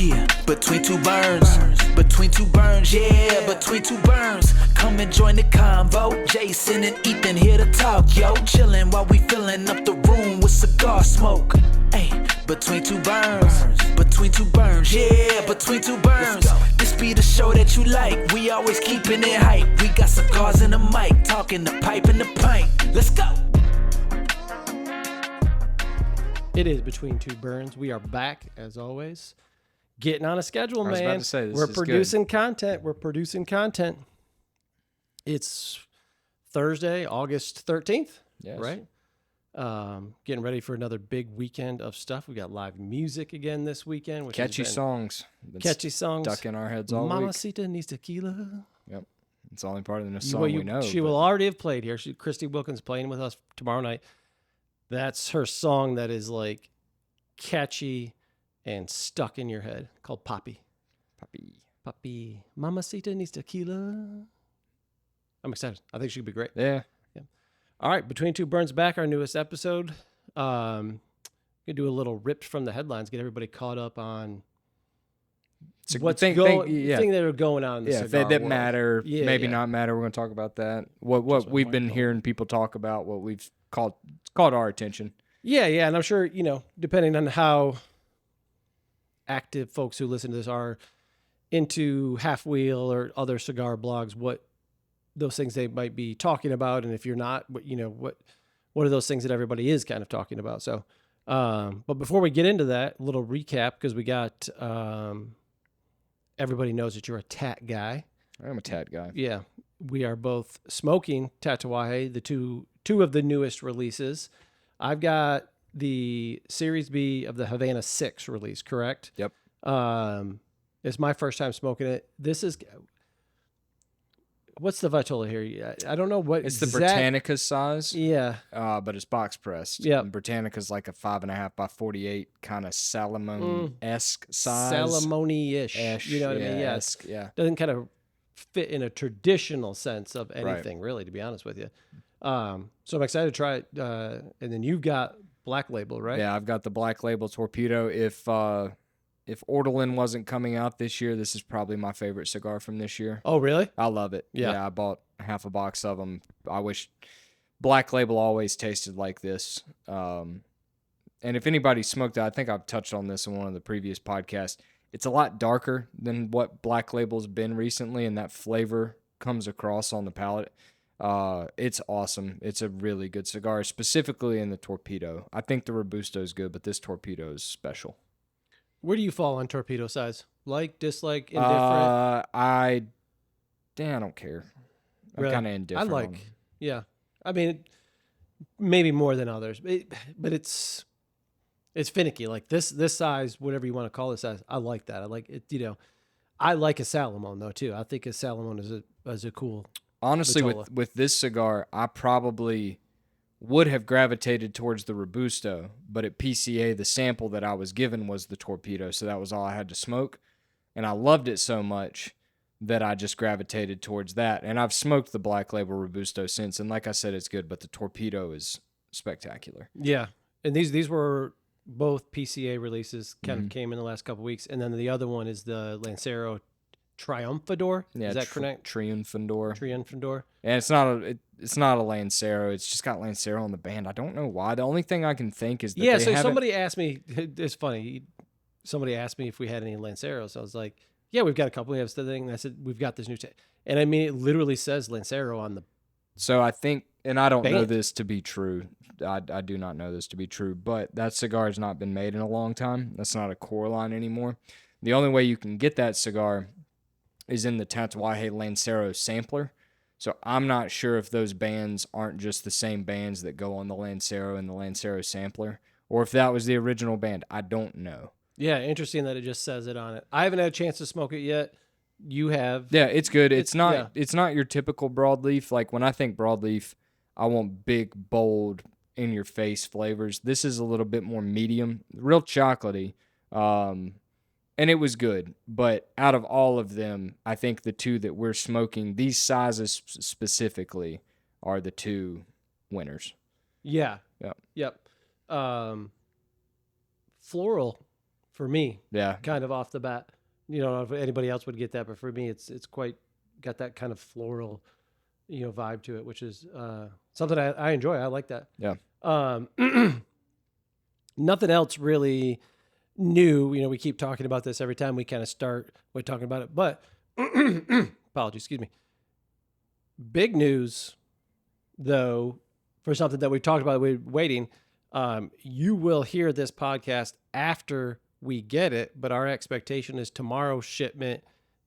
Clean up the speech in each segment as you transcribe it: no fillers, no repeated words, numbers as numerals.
Yeah, between two burns. Between two burns, yeah, between two burns. Come and join the convo. Jason and Ethan here to talk, yo. Chillin' while we filling up the room with cigar smoke. Hey, between two burns. Between two burns, yeah, between two burns. This be the show that you like. We always keeping it hype. We got cigars and a mic, talking the pipe and the pint. Let's go. It is Between Two Burns. We are back, as always. Getting on a schedule, man. I was about to say, this We're is producing good. content. We're producing content. It's Thursday, August 13th, Yes. right? Getting ready for another big weekend of stuff. We got live music again this weekend. Which Catchy songs. That's Catchy songs. stuck in our heads all week. Mamacita needs tequila. Yep. It's the only part of the song we know. She will already have played here. Christy Wilkins playing with us tomorrow night. That's her song that is like catchy and stuck in your head, called Poppy. Poppy. Mamacita needs tequila. I'm excited. I think she could be great. Yeah. All right, Between Two Burns back, our newest episode. Gonna do a little ripped from the headlines, get everybody caught up on what's things that are going on in the cigar that world. matter, maybe yeah. not matter. We're gonna talk about that. What we've been hearing people talk about, what we've called our attention. Yeah, and I'm sure, depending on how active folks who listen to this are into Half Wheel or other cigar blogs, what those things they might be talking about, and if you're not, what are those things that everybody is kind of talking about. So, but before we get into that, a little recap, because we got everybody knows that you're a tat guy. I'm a tat guy. Yeah, we are both smoking Tatuaje, the two of the newest releases. I've got the Series B of the Havana 6 release, correct? Yep. It's my first time smoking it. This is, what's the Vitola here? I don't know what It's the Britannica size. Yeah. But it's box pressed. Yeah. Britannica's like a 5.5 by 48 kind of Salomon-esque size. Salomone-ish. You know what I mean? Yes. Yeah. Doesn't kind of fit in a traditional sense of anything, really, to be honest with you. So I'm excited to try it. And then you've got Black Label, right? Yeah, I've got the Black Label Torpedo. If Ortolan wasn't coming out this year, this is probably my favorite cigar from this year. Oh, really? I love it. Yeah. I bought half a box of them. I wish Black Label always tasted like this. And if anybody smoked it, I think I've touched on this in one of the previous podcasts. It's a lot darker than what Black Label's been recently, and that flavor comes across on the palate. It's awesome. It's a really good cigar, specifically in the Torpedo. I think the Robusto is good, but this Torpedo is special. Where do you fall on torpedo size? Like, dislike, indifferent? I don't care. I'm Really? kind of indifferent. Yeah. I mean, maybe more than others, but it's finicky. Like this size, whatever you want to call this size, I like that. I like it. I like a Salomon though too. I think a Salomon is a cool. Honestly, Vitola. with this cigar, I probably would have gravitated towards the Robusto, but at PCA, the sample that I was given was the Torpedo, so that was all I had to smoke. And I loved it so much that I just gravitated towards that. And I've smoked the Black Label Robusto since, and like I said, it's good, but the Torpedo is spectacular. Yeah, and these were both PCA releases, kind of came in the last couple of weeks, and then the other one is the Lancero Triumphador. Yeah, is that correct? Triumphador. And it's not a Lancero. It's just got Lancero on the band. I don't know why. The only thing I can think is that somebody asked me. It's funny. Somebody asked me if we had any Lanceros. I was like, "Yeah, we've got a couple." We have the thing. And I said, "We've got this new." And I mean, it literally says Lancero on the. So I think, and I don't know band. this to be true. I do not know this to be true, but that cigar has not been made in a long time. That's not a core line anymore. The only way you can get that cigar is in the Tatuaje Lancero sampler. So I'm not sure if those bands aren't just the same bands that go on the Lancero and the Lancero sampler, or if that was the original band. I don't know. Yeah, interesting that it just says it on it. I haven't had a chance to smoke it yet. You have. Yeah, it's good. It's not your typical broadleaf. Like when I think broadleaf, I want big, bold, in your face flavors. This is a little bit more medium, real chocolatey. And it was good, but out of all of them, I think the two that we're smoking, these sizes specifically, are the two winners. Yeah. Yep. Floral for me. Yeah. Kind of off the bat. You know, if anybody else would get that, but for me, it's quite got that kind of floral, vibe to it, which is something I enjoy. I like that. Yeah. Nothing else really new. We keep talking about this every time we kind of start with talking about it, but apologies, excuse me. Big news, though, for something that we talked about, we're waiting. You will hear this podcast after we get it, but our expectation is tomorrow's shipment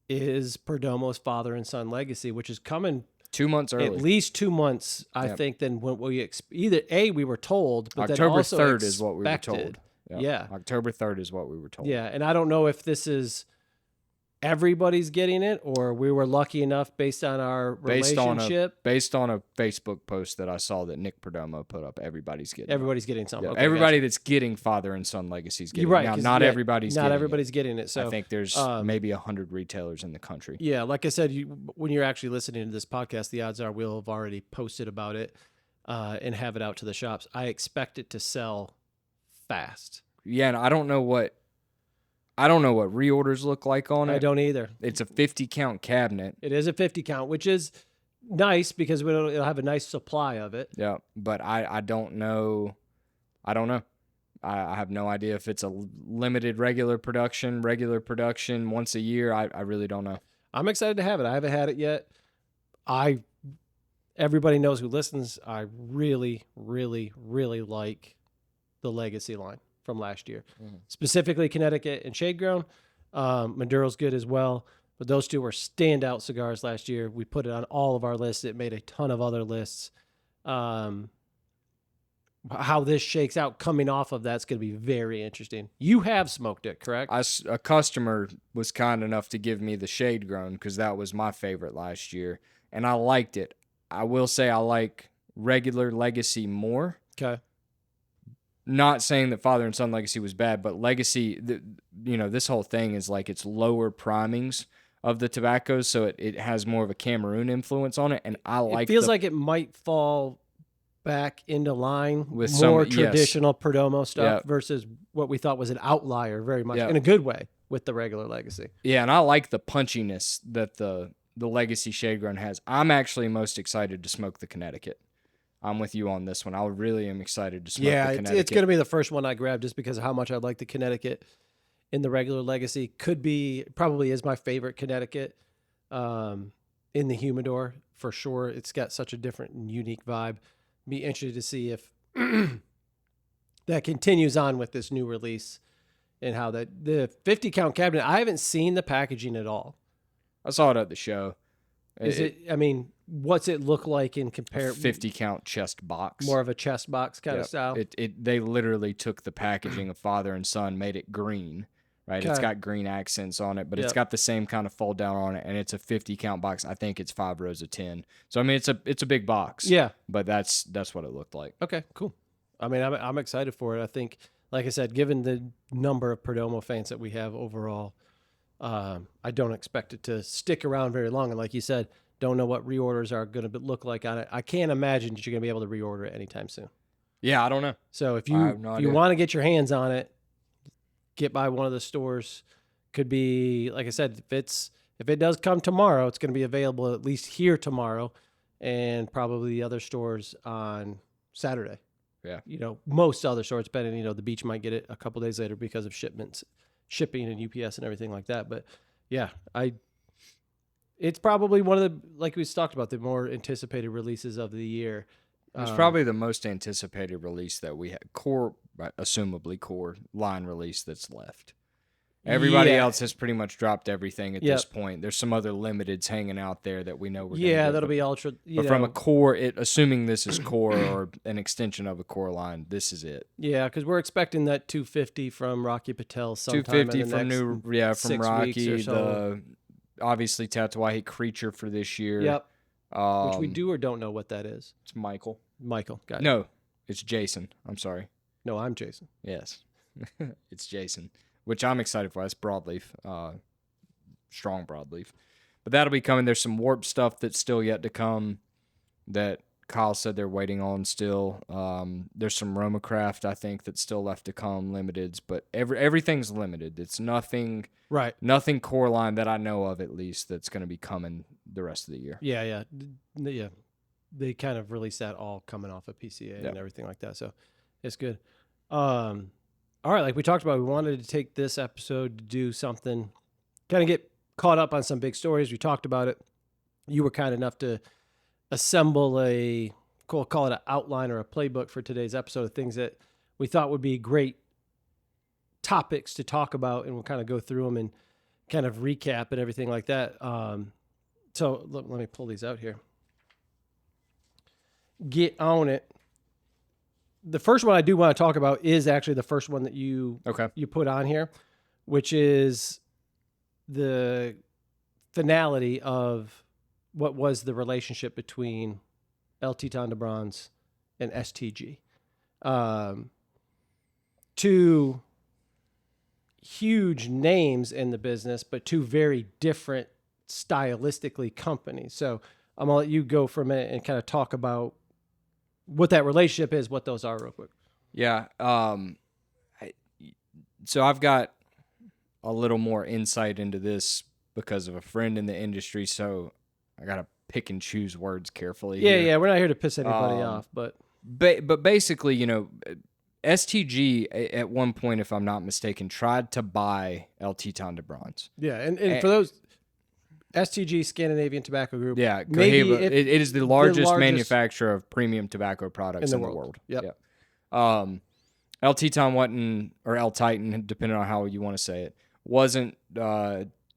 is Perdomo's Father and Son Legacy, which is coming 2 months early. at least 2 months, I think, than what we either we were told, but October then also 3rd is what we were expected. told. Yeah. October 3rd is what we were told. Yeah, and I don't know if this is everybody's getting it or we were lucky enough based on our relationship. Based on a Facebook post that I saw that Nick Perdomo put up, everybody's getting something. Yeah, Okay, everybody that's getting Father and Son Legacies getting You're right. it. Now, 'cause, not yeah, everybody's not getting everybody's it. getting it. So I think there's maybe 100 retailers in the country. yeah, like I said, when you're actually listening to this podcast, the odds are we'll have already posted about it and have it out to the shops. I expect it to sell fast. Yeah, and I don't know what reorders look like on it. I don't either. It's a 50 count cabinet. It is a 50 count, which is nice because it'll have a nice supply of it. Yeah, but I don't know. I don't know. I have no idea if it's a limited regular production once a year. I really don't know. I'm excited to have it. I haven't had it yet. Everybody knows who listens. I really, really, really like the Legacy line from last year, specifically Connecticut and Shade Grown. Maduro's good as well, but those two were standout cigars last year. We put it on all of our lists. It made a ton of other lists. How this shakes out coming off of that's going to be very interesting. You have smoked it, correct? A customer was kind enough to give me the Shade Grown because that was my favorite last year, and I liked it. I will say I like regular Legacy more. Okay. Not saying that Father and Son Legacy was bad, but Legacy, this whole thing is like it's lower primings of the tobaccos, so it has more of a Cameroon influence on it, and I like. It feels like it might fall back into line with yes. more traditional Perdomo stuff versus what we thought was an outlier, very much in a good way with the regular Legacy. Yeah, and I like the punchiness that the Legacy Shade Grown has. I'm actually most excited to smoke the Connecticut. I'm with you on this one. I really am excited to smoke the Connecticut. It's going to be the first one I grab just because of how much I like the Connecticut in the regular Legacy. Probably is my favorite Connecticut in the humidor for sure. It's got such a different and unique vibe. Be interested to see if that continues on with this new release and how the 50 count cabinet. I haven't seen the packaging at all. I saw it at the show. What's it look like in comparison? 50 count chest box. More of a chest box kind of style. They literally took the packaging of Father and Son, made it green, right? Okay. It's got green accents on it, but it's got the same kind of fold down on it, and it's a 50 count box. I think it's 5 rows of 10. So I mean, it's a big box. Yeah, but that's what it looked like. Okay, cool. I mean, I'm excited for it. I think, like I said, given the number of Perdomo fans that we have overall, I don't expect it to stick around very long. And like you said, don't know what reorders are going to look like on it. I can't imagine that you're going to be able to reorder it anytime soon. Yeah, I don't know. So if you want to get your hands on it, get by one of the stores. Could be, like I said, if it does come tomorrow, it's going to be available at least here tomorrow, and probably the other stores on Saturday. Yeah. Most other stores, depending, the beach might get it a couple days later because of shipping and UPS and everything like that. But yeah, it's probably one of the, like we talked about, the more anticipated releases of the year. It's probably the most anticipated release that we had, assumably core line release that's left. Everybody else has pretty much dropped everything at this point. There's some other limiteds hanging out there that we know we're going to get. That'll be ultra. But from a core, assuming this is core or an extension of a core line, this is it. Yeah, because we're expecting that 250 from Rocky Patel sometime 250 in the next from 6 Rocky, weeks or so. Obviously Tatuaje Creature for this year. Yep. Which we do or don't know what that is. It's Michael. Got it. No, it's Jason. I'm sorry. No, I'm Jason. Yes, it's Jason, which I'm excited for. That's broadleaf, strong broadleaf. But that'll be coming. There's some warp stuff that's still yet to come that Kyle said they're waiting on still. There's some Roma Craft, I think, that's still left to come, limiteds, but everything's limited. It's nothing core line that I know of, at least, that's going to be coming the rest of the year. Yeah. They kind of released that all coming off of PCA and everything like that. So it's good. All right. Like we talked about, we wanted to take this episode to do something, kind of get caught up on some big stories. We talked about it. You were kind enough to assemble call it an outline or a playbook for today's episode of things that we thought would be great topics to talk about. And we'll kind of go through them and kind of recap and everything like that. So let me pull these out here. Get on it. The first one I do want to talk about is actually the first one that you put on here, which is the finality of what was the relationship between El Titan de Bronze and STG. Two huge names in the business, but two very different stylistically companies. So I'm going to let you go for a minute and kind of talk about what that relationship is, what those are real quick. Yeah. So I've got a little more insight into this because of a friend in the industry. So I got to pick and choose words carefully. Yeah. We're not here to piss anybody off, but basically, STG at one point, if I'm not mistaken, tried to buy El Titan de Bronze. Yeah. And for those, STG, Scandinavian Tobacco Group. Yeah, Cohiba, it is the largest manufacturer of premium tobacco products in the world. Yep. El Titan wasn't, or El Titan, depending on how you want to say it, wasn't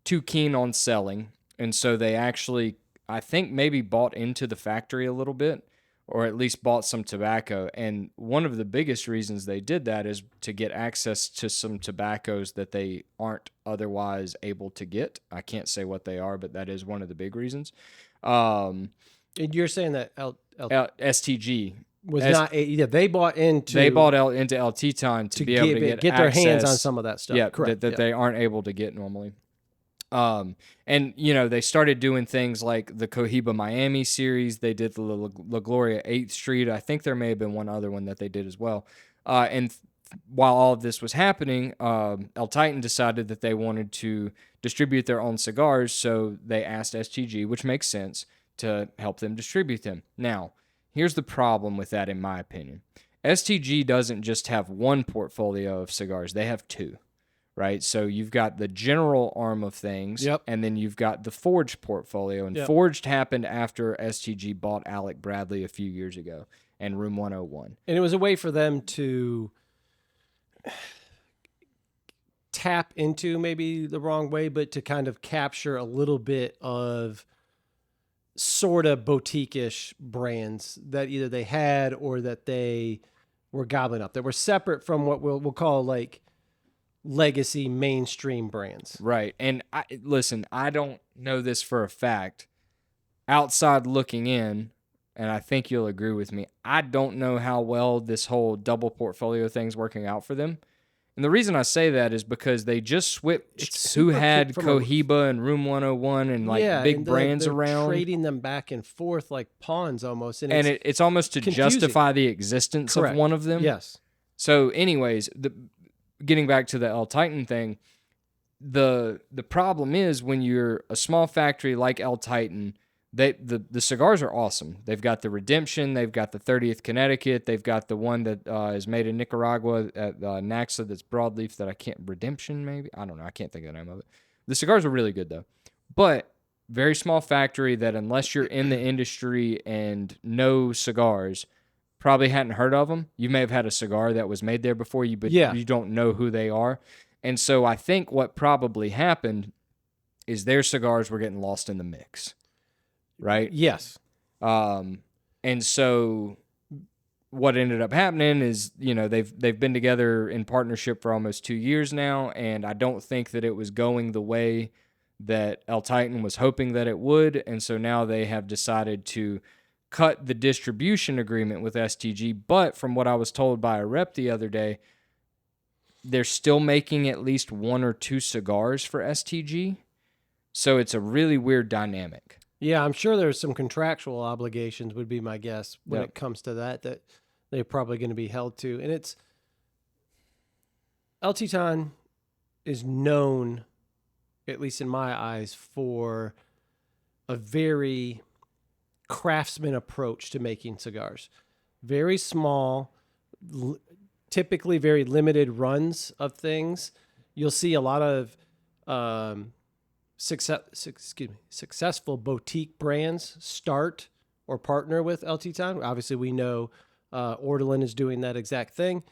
too keen on selling. And so they actually, I think, maybe bought into the factory a little bit, or at least bought some tobacco. And one of the biggest reasons they did that is to get access to some tobaccos that they aren't otherwise able to get. I can't say what they are, but that is one of the big reasons. And you're saying that STG was not, they bought into El Titan to be able to get their access, hands on some of that stuff. Yeah, correct. That they aren't able to get normally. And they started doing things like the Cohiba Miami series. They did the La Gloria 8th Street. I think there may have been one other one that they did as well. While all of this was happening, El Titan decided that they wanted to distribute their own cigars, so they asked STG, which makes sense, to help them distribute them. Now, here's the problem with that, in my opinion. STG doesn't just have one portfolio of cigars. They have two. Right, so you've got the general arm of things, and then you've got the Forged portfolio. And Forged happened after STG bought Alec Bradley a few years ago and Room 101. And it was a way for them to tap into, maybe the wrong way, but to kind of capture a little bit of sort of boutique-ish brands that either they had or that they were gobbling up, that were separate from what we'll call like legacy mainstream brands. Right. And listen, I don't know this for a fact. Outside looking in, and I think you'll agree with me, I don't know how well this whole double portfolio thing's working out for them. And the reason I say that is because they just switched who had Cohiba and Room 101 and big brands they're around. Trading them back and forth like pawns almost. And it's almost to confusing. Justify the existence of one of them. Yes. So anyways, getting back to the El Titan thing, the problem is when you're a small factory like El Titan, the cigars are awesome. They've got the Redemption, they've got the 30th Connecticut, they've got the one that is made in Nicaragua at Naxa that's broadleaf that Redemption maybe? I don't know. I can't think of the name of it. The cigars are really good though. But very small factory that unless you're in the industry and know cigars, probably hadn't heard of them. You may have had a cigar that was made there before you, but you don't know who they are. And so I think what probably happened is their cigars were getting lost in the mix, right? Yes. And so what ended up happening is, they've been together in partnership for almost 2 years now, and I don't think that it was going the way that El Titan was hoping that it would. And so now they have decided to cut the distribution agreement with STG, but from what I was told by a rep the other day, they're still making at least 1 or 2 cigars for STG. So it's a really weird dynamic. Yeah, I'm sure there's some contractual obligations would be my guess when Yep. it comes to that they're probably going to be held to. And it's El Titan is known, at least in my eyes, for a very craftsman approach to making cigars. Very small, typically very limited runs of things. You'll see a lot of successful boutique brands start or partner with El Titan. Obviously, we know Ortolan is doing that exact thing.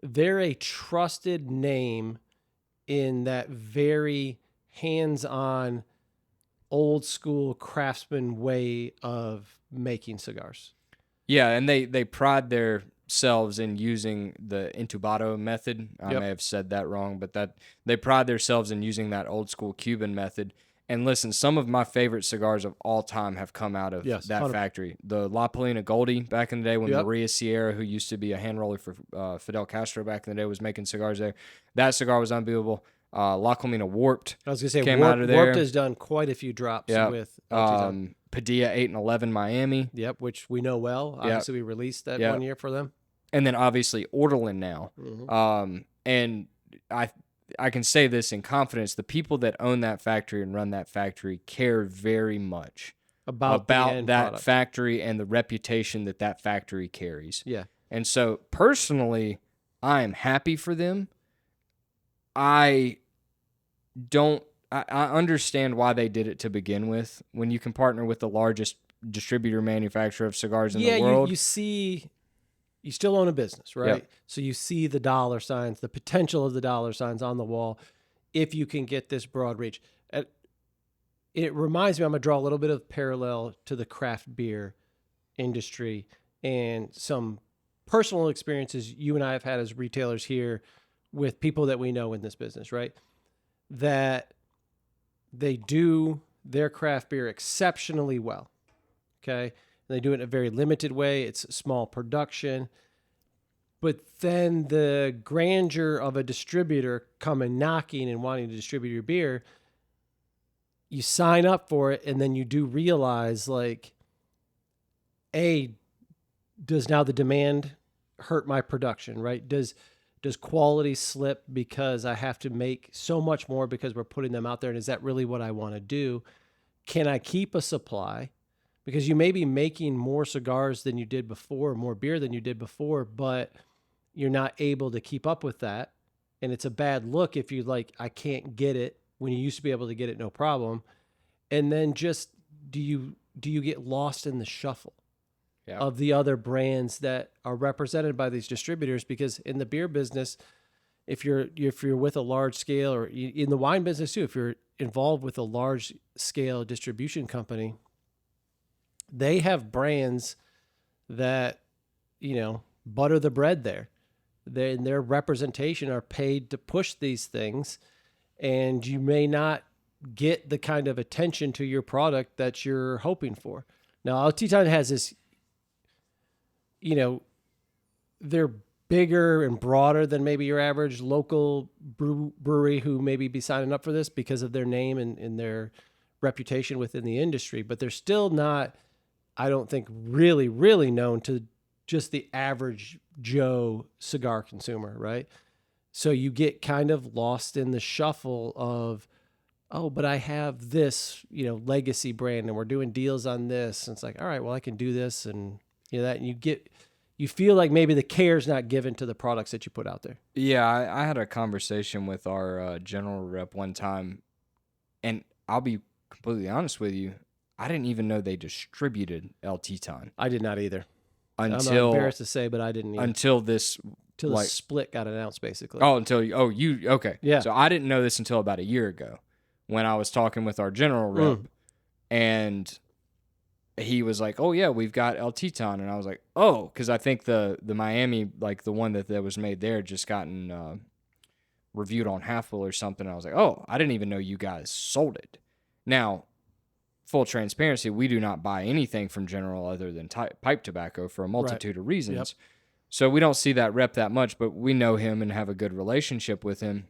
They're a trusted name in that very hands-on, old school craftsman way of making cigars. Yeah, and they pride themselves in using the intubado method. I Yep. may have said that wrong, but that they pride themselves in using that old school Cuban method. And listen, some of my favorite cigars of all time have come out of Yes, that 100%. factory. The La Polina Goldie back in the day when Yep. Maria Sierra, who used to be a hand roller for Fidel Castro back in the day, was making cigars there. That cigar was unbelievable. La Colmena Warped. I was going to say, Came out of there. Warped has done quite a few drops Yep. with El Titan. Padilla 8 and 11 Miami. Yep, which we know well. Obviously, we released that 1 year for them. And then obviously Ortolan now. Mm-hmm. And I can say this in confidence: the people that own that factory and run that factory care very much About the end that product. factory and the reputation that that factory carries. Yeah. And so personally, I am happy for them. I understand why they did it to begin with. When you can partner with the largest distributor manufacturer of cigars in the world. You see, you still own a business, right? Yep. So you see the dollar signs, the potential of the dollar signs on the wall if you can get this broad reach. It reminds me, I'm going to draw a little bit of parallel to the craft beer industry and some personal experiences you and I have had as retailers here with people that we know in this business, right? That they do their craft beer exceptionally well. Okay. And they do it in a very limited way. It's small production. But then the grandeur of a distributor coming knocking and wanting to distribute your beer, you sign up for it, and then you do realize, like, does now the demand hurt my production, right? Does quality slip because I have to make so much more because we're putting them out there? And is that really what I want to do? Can I keep a supply? Because you may be making more cigars than you did before, more beer than you did before, but you're not able to keep up with that. And it's a bad look if you I can't get it when you used to be able to get it no problem. And then just do you get lost in the shuffle of the other brands that are represented by these distributors? Because in the beer business, if you're with a large scale, or in the wine business too, if you're involved with a large scale distribution company, they have brands that, butter the bread there. Their representation are paid to push these things, and you may not get the kind of attention to your product that you're hoping for. Now, El Titan has this, they're bigger and broader than maybe your average local brewery who maybe be signing up for this because of their name and their reputation within the industry, but they're still not, I don't think, really, really known to just the average Joe cigar consumer, right? So you get kind of lost in the shuffle of, oh, but I have this, legacy brand and we're doing deals on this. And it's like, all right, well, I can do this and that. And you feel like maybe the care is not given to the products that you put out there. Yeah, I had a conversation with our general rep one time, and I'll be completely honest with you, I didn't even know they distributed El Titan. I did not either. I'm Until not embarrassed to say, but I didn't either. Until this, the split got announced, basically. Okay. Yeah. So I didn't know this until about a year ago when I was talking with our general rep, and he was like, "Oh yeah, we've got El Titan," and I was like, "Oh," because I think the Miami, like the one that was made there, just gotten reviewed on Half Wheel or something. I was like, "Oh, I didn't even know you guys sold it." Now, full transparency, we do not buy anything from General other than pipe tobacco for a multitude of reasons. Yep. So we don't see that rep that much, but we know him and have a good relationship with him.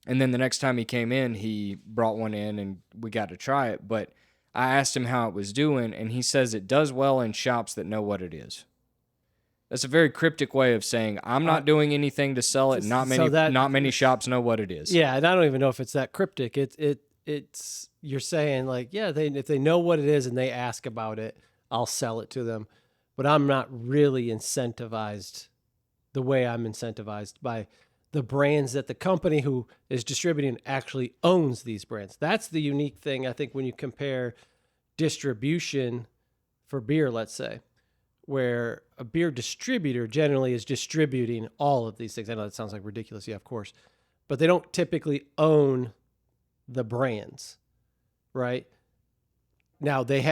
And then the next time he came in, he brought one in and we got to try it. But I asked him how it was doing, and he says it does well in shops that know what it is. That's a very cryptic way of saying I'm not doing anything to sell it. Not many shops know what it is. Yeah, and I don't even know if it's that cryptic. It's you're saying like, yeah, if they know what it is and they ask about it, I'll sell it to them. But I'm not really incentivized the way I'm incentivized by the brands that the company who is distributing actually owns these brands. That's the unique thing, I think, when you compare distribution for beer, let's say, where a beer distributor generally is distributing all of these things. I know that sounds like ridiculous, yeah, of course, but they don't typically own the brands, right? Now they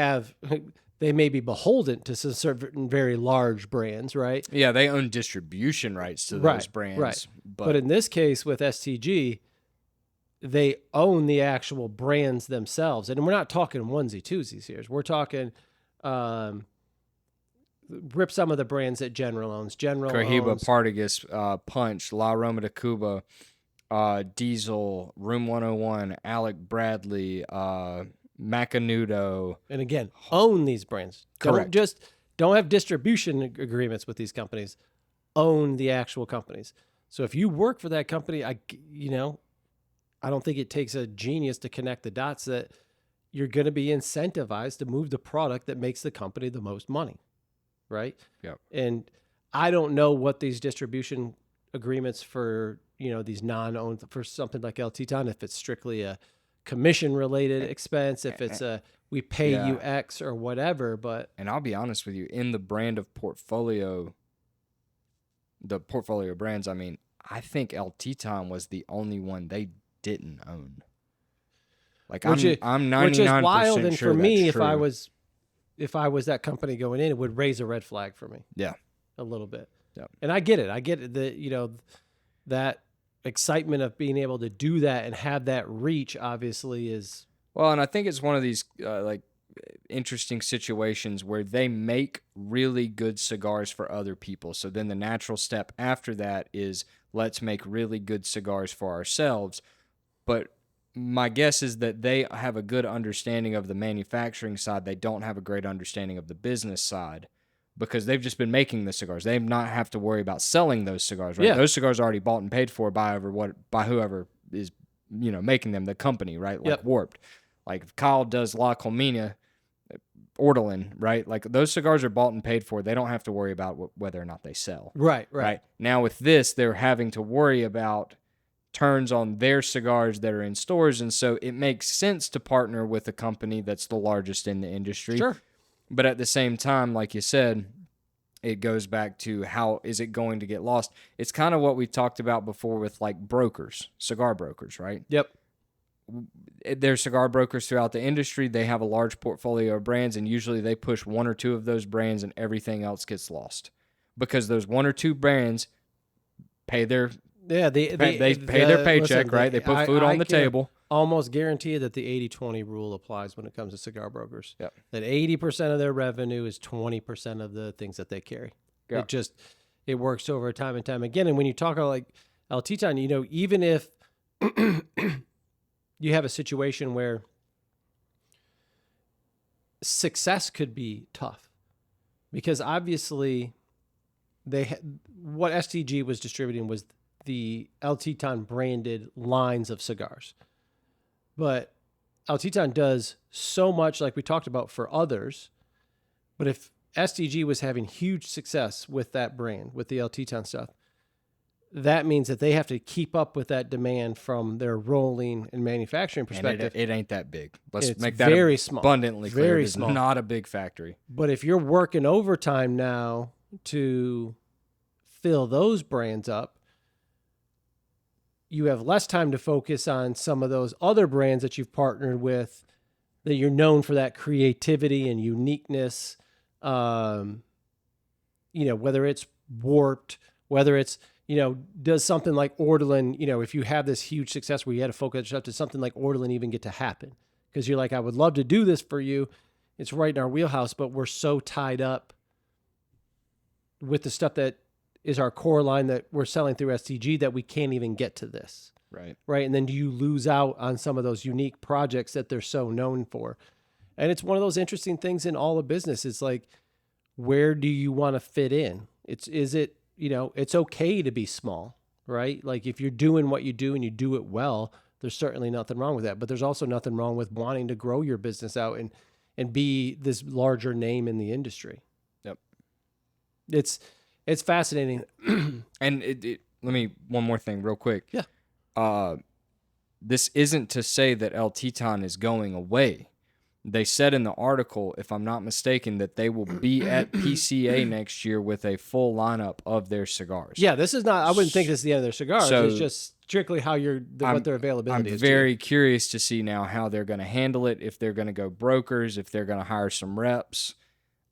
may be beholden to some certain very large brands, right? Yeah, they own distribution rights to those brands. Right. But in this case with STG, they own the actual brands themselves. And we're not talking onesie twosies here. We're talking rip some of the brands that General owns. Cohiba, owns Partagas, Punch, La Roma de Cuba, Diesel, Room 101, Alec Bradley, Macanudo. And again, own these brands. Correct. Don't have distribution agreements with these companies. Own the actual companies. So if you work for that company, I don't think it takes a genius to connect the dots that you're going to be incentivized to move the product that makes the company the most money. Right? Yeah. And I don't know what these distribution agreements for, these non-owned, for something like El Titan, if it's strictly a commission related expense, if it's we pay you X or whatever, but. And I'll be honest with you, in the brand of portfolio, the portfolio brands, I mean, I think El Titan was the only one they didn't own. Like I'm 99% which is wild, and sure for me, that's true. if I was that company going in, it would raise a red flag for me. Yeah. A little bit. Yeah. And I get it. That, that excitement of being able to do that and have that reach obviously is. Well, and I think it's one of these interesting situations where they make really good cigars for other people. So then the natural step after that is let's make really good cigars for ourselves. But my guess is that they have a good understanding of the manufacturing side. They don't have a great understanding of the business side because they've just been making the cigars. They not have to worry about selling those cigars, right? Yeah. Those cigars are already bought and paid for by whoever is, making them, the company, right? Like Yep. Warped. Like if Kyle does La Colmena, Ortolan, right? Like those cigars are bought and paid for. They don't have to worry about whether or not they sell. Right. Now with this, they're having to worry about turns on their cigars that are in stores, and so it makes sense to partner with a company that's the largest in the industry. Sure. But at the same time, like you said, it goes back to how is it going to get lost? It's kind of what we talked about before with like brokers, cigar brokers, right? Yep. They're cigar brokers throughout the industry. They have a large portfolio of brands, and usually they push one or two of those brands and everything else gets lost because those one or two brands pay their they pay their paycheck, right? They put food on the table. Almost guarantee that the 80-20 rule applies when it comes to cigar brokers. Yep. That 80% of their revenue is 20% of the things that they carry. Yep. It works over time and time again. And when you talk about like El Titan, even if you have a situation where success could be tough, because obviously what STG was distributing was the El Titan branded lines of cigars. But El Titan does so much, like we talked about, for others. But if STG was having huge success with that brand, with the El Titan stuff, that means that they have to keep up with that demand from their rolling and manufacturing perspective. And it ain't that big. Let's It's make that very small. abundantly clear. Very It's small. not a big factory. But if you're working overtime now to fill those brands up, you have less time to focus on some of those other brands that you've partnered with that you're known for that creativity and uniqueness. Whether it's Warped, whether it's, does something like Ortolan, if you have this huge success where you had to focus up to something like Ortolan even get to happen? Because you're like, I would love to do this for you. It's right in our wheelhouse, but we're so tied up with the stuff that is our core line that we're selling through STG that we can't even get to this. Right. Right. And then do you lose out on some of those unique projects that they're so known for? And it's one of those interesting things in all of business. It's like, where do you want to fit in? Is it, it's okay to be small, right? Like if you're doing what you do and you do it well, there's certainly nothing wrong with that. But there's also nothing wrong with wanting to grow your business out and be this larger name in the industry. Yep. It's fascinating. And let me, one more thing real quick. Yeah. This isn't to say that El Titan is going away. They said in the article, if I'm not mistaken, that they will be at PCA next year with a full lineup of their cigars. Yeah, this is not, I wouldn't think this is the end of their cigars. So it's just strictly how what their availability I'm is. very curious to see now how they're going to handle it, if they're going to go brokers, if they're going to hire some reps.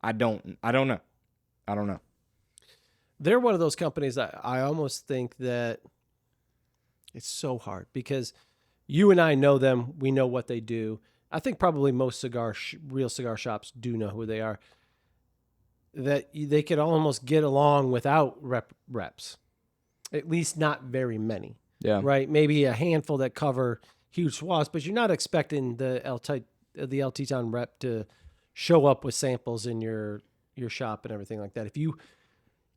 I don't know. They're one of those companies that I almost think that it's so hard because you and I know them. We know what they do. I think probably most real cigar shops do know who they are. That they could almost get along without reps, at least not very many. Yeah. Right. Maybe a handful that cover huge swaths, but you're not expecting the El Titan rep to show up with samples in your shop and everything like that.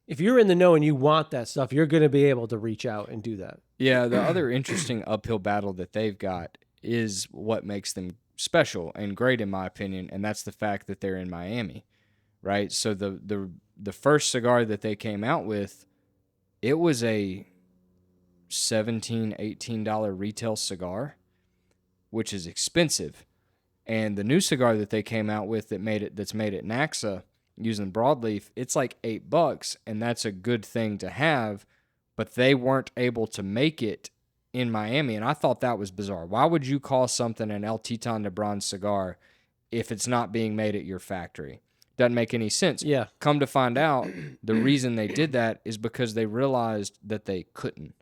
If you're in the know and you want that stuff, you're going to be able to reach out and do that. Yeah. The other interesting uphill battle that they've got is what makes them special and great, in my opinion, and that's the fact that they're in Miami, right? So the first cigar that they came out with, it was a $17-18 retail cigar, which is expensive. And the new cigar that they came out with that's made at Naxa using broadleaf, it's like $8, and that's a good thing to have, but they weren't able to make it in Miami, and I thought that was bizarre. Why would you call something an El Titan de Bronze cigar if it's not being made at your factory? Doesn't make any sense. Yeah. Come to find out, the reason they did that is because they realized that they couldn't.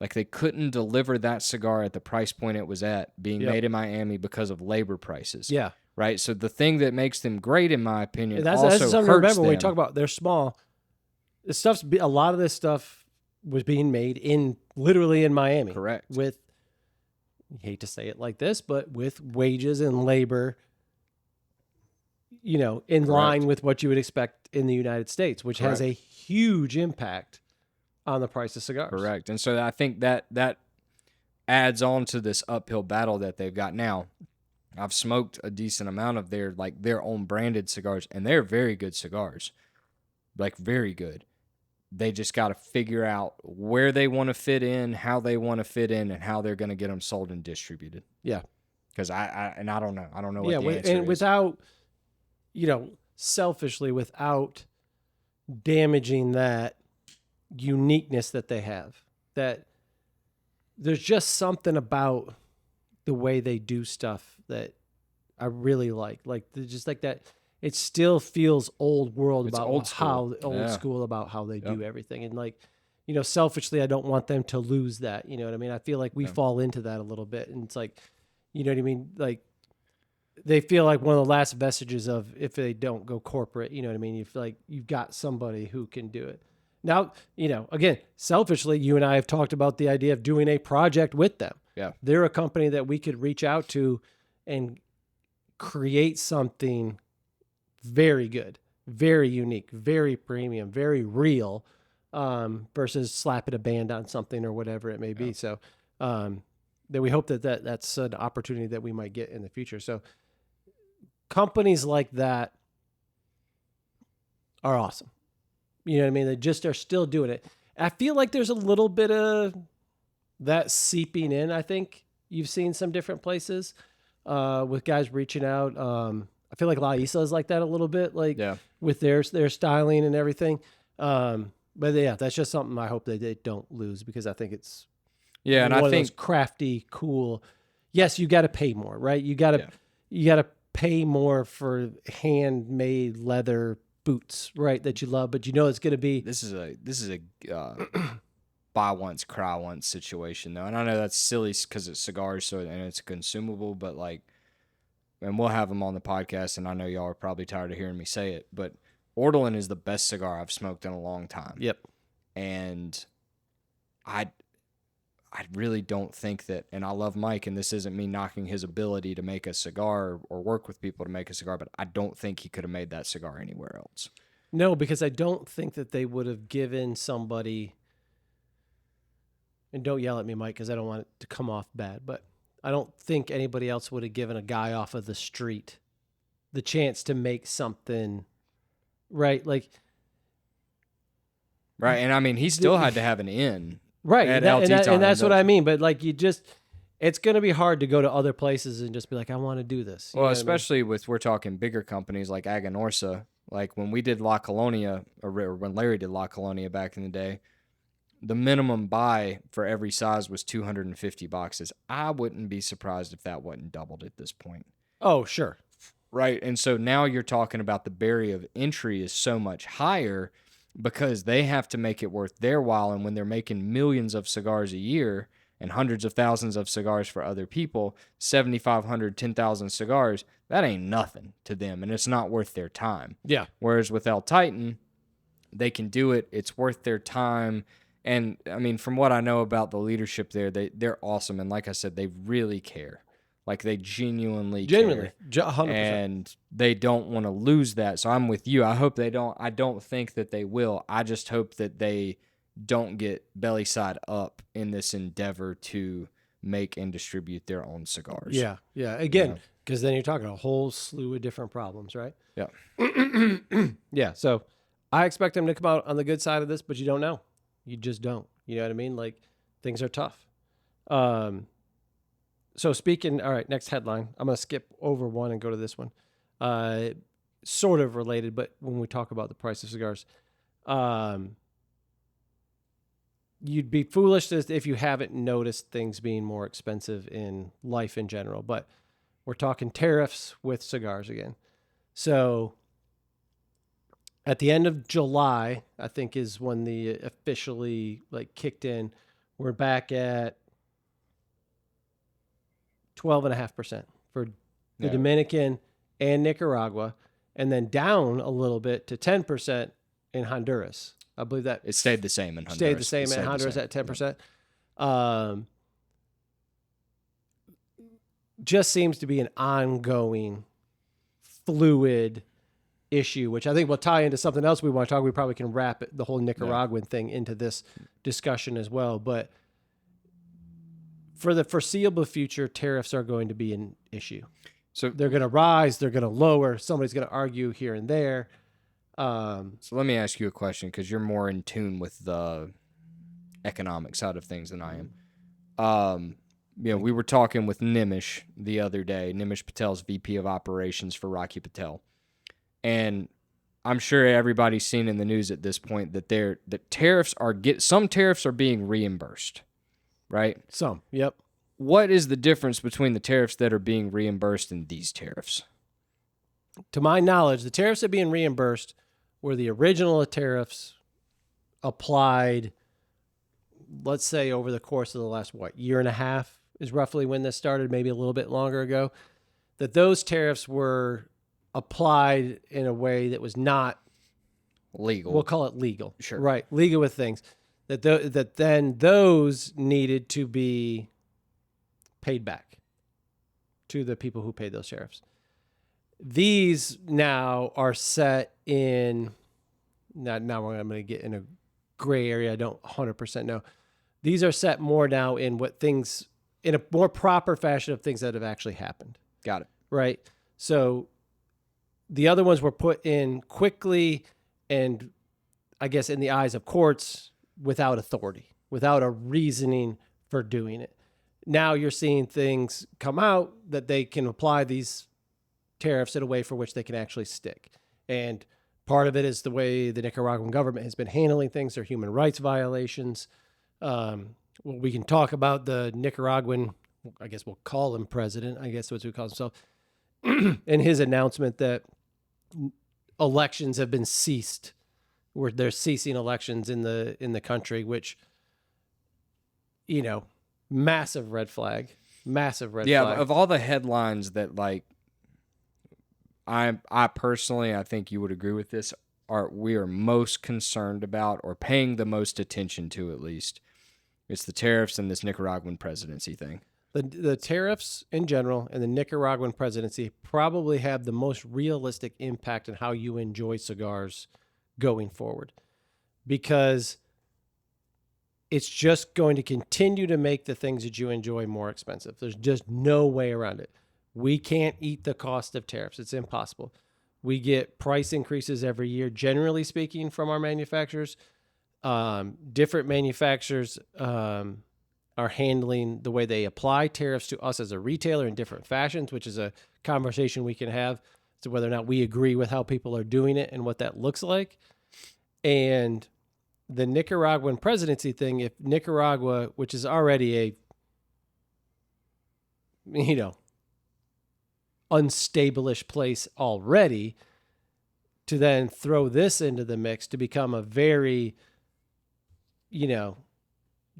Like, they couldn't deliver that cigar at the price point it was at being made in Miami because of labor prices. Yeah. Right? So the thing that makes them great, in my opinion, That's also something to hurts remember when we them. talk about they're small. A lot of this stuff was being made literally in Miami. Correct. With, I hate to say it like this, but with wages and labor, in line with what you would expect in the United States, which has a huge impact on the price of cigars. Correct. And so I think that adds on to this uphill battle that they've got now. I've smoked a decent amount of their own branded cigars, and they're very good cigars. Like, very good. They just got to figure out where they want to fit in, how they want to fit in, and how they're going to get them sold and distributed. Yeah. Because I don't know. I don't know what the answer and is. without, selfishly, without damaging that uniqueness that they have, that there's just something about the way they do stuff that I really like. Like, just like that. It still feels old world It's about old school. school about how they do everything. And like, selfishly, I don't want them to lose that. You know what I mean? I feel like we fall into that a little bit. And it's like, you know what I mean? Like, they feel like one of the last vestiges of if they don't go corporate, you know what I mean? You feel like you've got somebody who can do it. Now, again, selfishly, you and I have talked about the idea of doing a project with them. Yeah. They're a company that we could reach out to and create something very good, very unique, very premium, very real, versus slapping a band on something or whatever it may be. So that we hope that's an opportunity that we might get in the future. So companies like that are awesome. You know what I mean? They just are still doing it. I feel like there's a little bit of that seeping in. I think you've seen some different places with guys reaching out. I feel like La Isla is like that a little bit, with their styling and everything. But yeah, that's just something I hope they don't lose, because I think it's and one I of think those crafty, cool. Yes, you got to pay more, right? You got to pay more for handmade leather boots, right? That you love, but it's going to be. this is a buy once, cry once situation, though, and I know that's silly because it's cigars, and it's consumable, but like. And we'll have them on the podcast, and I know y'all are probably tired of hearing me say it, but Ortolan is the best cigar I've smoked in a long time. Yep. And I I really don't think that, and I love Mike, and this isn't me knocking his ability to make a cigar or work with people to make a cigar, but I don't think he could have made that cigar anywhere else. No, because I don't think that they would have given somebody, and don't yell at me, Mike, because I don't want it to come off bad, but I don't think anybody else would have given a guy off of the street the chance to make something, right? Like, right, and I mean, he still had to have an in. Right, at and, LT that, time, and that's what I don't you? mean. But like, it's going to be hard to go to other places and just be like, I want to do this. You know Well, what I mean? especially with, we're talking bigger companies like Aganorsa. Like when we did La Colonia, or when Larry did La Colonia back in the day, the minimum buy for every size was 250 boxes. I wouldn't be surprised if that wasn't doubled at this point. Oh, sure. Right. And so now you're talking about the barrier of entry is so much higher because they have to make it worth their while. And when they're making millions of cigars a year and hundreds of thousands of cigars for other people, 7,500, 10,000 cigars, that ain't nothing to them. And it's not worth their time. Yeah. Whereas with El Titan, they can do it. It's worth their time. And I mean, from what I know about the leadership there, they're awesome. And like I said, they really care. Like they genuinely care. 100%. And they don't want to lose that. So I'm with you. I hope they don't. I don't think that they will. I just hope that they don't get belly side up in this endeavor to make and distribute their own cigars. Yeah. Yeah. Again, because then you're talking a whole slew of different problems, right? Yeah. Yeah. So I expect them to come out on the good side of this, but you don't know. You just don't. You know what I mean? Like things are tough. So speaking, all right, next headline. I'm going to skip over one and go to this one. Sort of related, but when we talk about the price of cigars, you'd be foolish if you haven't noticed things being more expensive in life in general. But we're talking tariffs with cigars again. So at the end of July, I think is when the officially like kicked in. We're back at 12.5% for the Dominican and Nicaragua, and then down a little bit to 10% in Honduras. I believe that It stayed the same in Honduras. stayed the same in Honduras at 10%. Just seems to be an ongoing fluid issue, which I think will tie into something else we want to talk. We probably can wrap the whole Nicaraguan thing into this discussion as well. But for the foreseeable future, tariffs are going to be an issue. So They're going to rise, they're going to lower. Somebody's going to argue here and there. So let me ask you a question because you're more in tune with the economic side of things than I am. We were talking with Nimish the other day. Nimish Patel's VP of Operations for Rocky Patel. And I'm sure everybody's seen in the news at this point that some tariffs are being reimbursed, right? Some, yep. What is the difference between the tariffs that are being reimbursed and these tariffs? To my knowledge, the tariffs that are being reimbursed were the original tariffs applied, let's say, over the course of the last, year and a half is roughly when this started, maybe a little bit longer ago, that those tariffs were applied in a way that was not Legal. We'll call it legal. Sure. Right. Legal with things. That then those needed to be paid back to the people who paid those tariffs. These now are set in, now I'm going to get in a gray area. I don't 100% know. These are set more now in in a more proper fashion of things that have actually happened. Got it. Right. So the other ones were put in quickly and I guess in the eyes of courts without authority, without a reasoning for doing it. Now you're seeing things come out that they can apply these tariffs in a way for which they can actually stick. And part of it is the way the Nicaraguan government has been handling things, their human rights violations. We can talk about the Nicaraguan, I guess we'll call him president, I guess that's what he calls himself, and his announcement that elections have been ceased, where they're ceasing elections in the country, which, massive red flag. Yeah, of all the headlines that I personally, I think you would agree with this, we are most concerned about or paying the most attention to at least It's the tariffs and this Nicaraguan presidency thing. The tariffs in general and the Nicaraguan presidency probably have the most realistic impact on how you enjoy cigars going forward, because it's just going to continue to make the things that you enjoy more expensive. There's just no way around it. We can't eat the cost of tariffs. It's impossible. We get price increases every year, generally speaking, from our manufacturers. Different manufacturers are handling the way they apply tariffs to us as a retailer in different fashions, which is a conversation we can have as to whether or not we agree with how people are doing it and what that looks like. And the Nicaraguan presidency thing, if Nicaragua, which is already a, unstable-ish place already, to then throw this into the mix to become a very,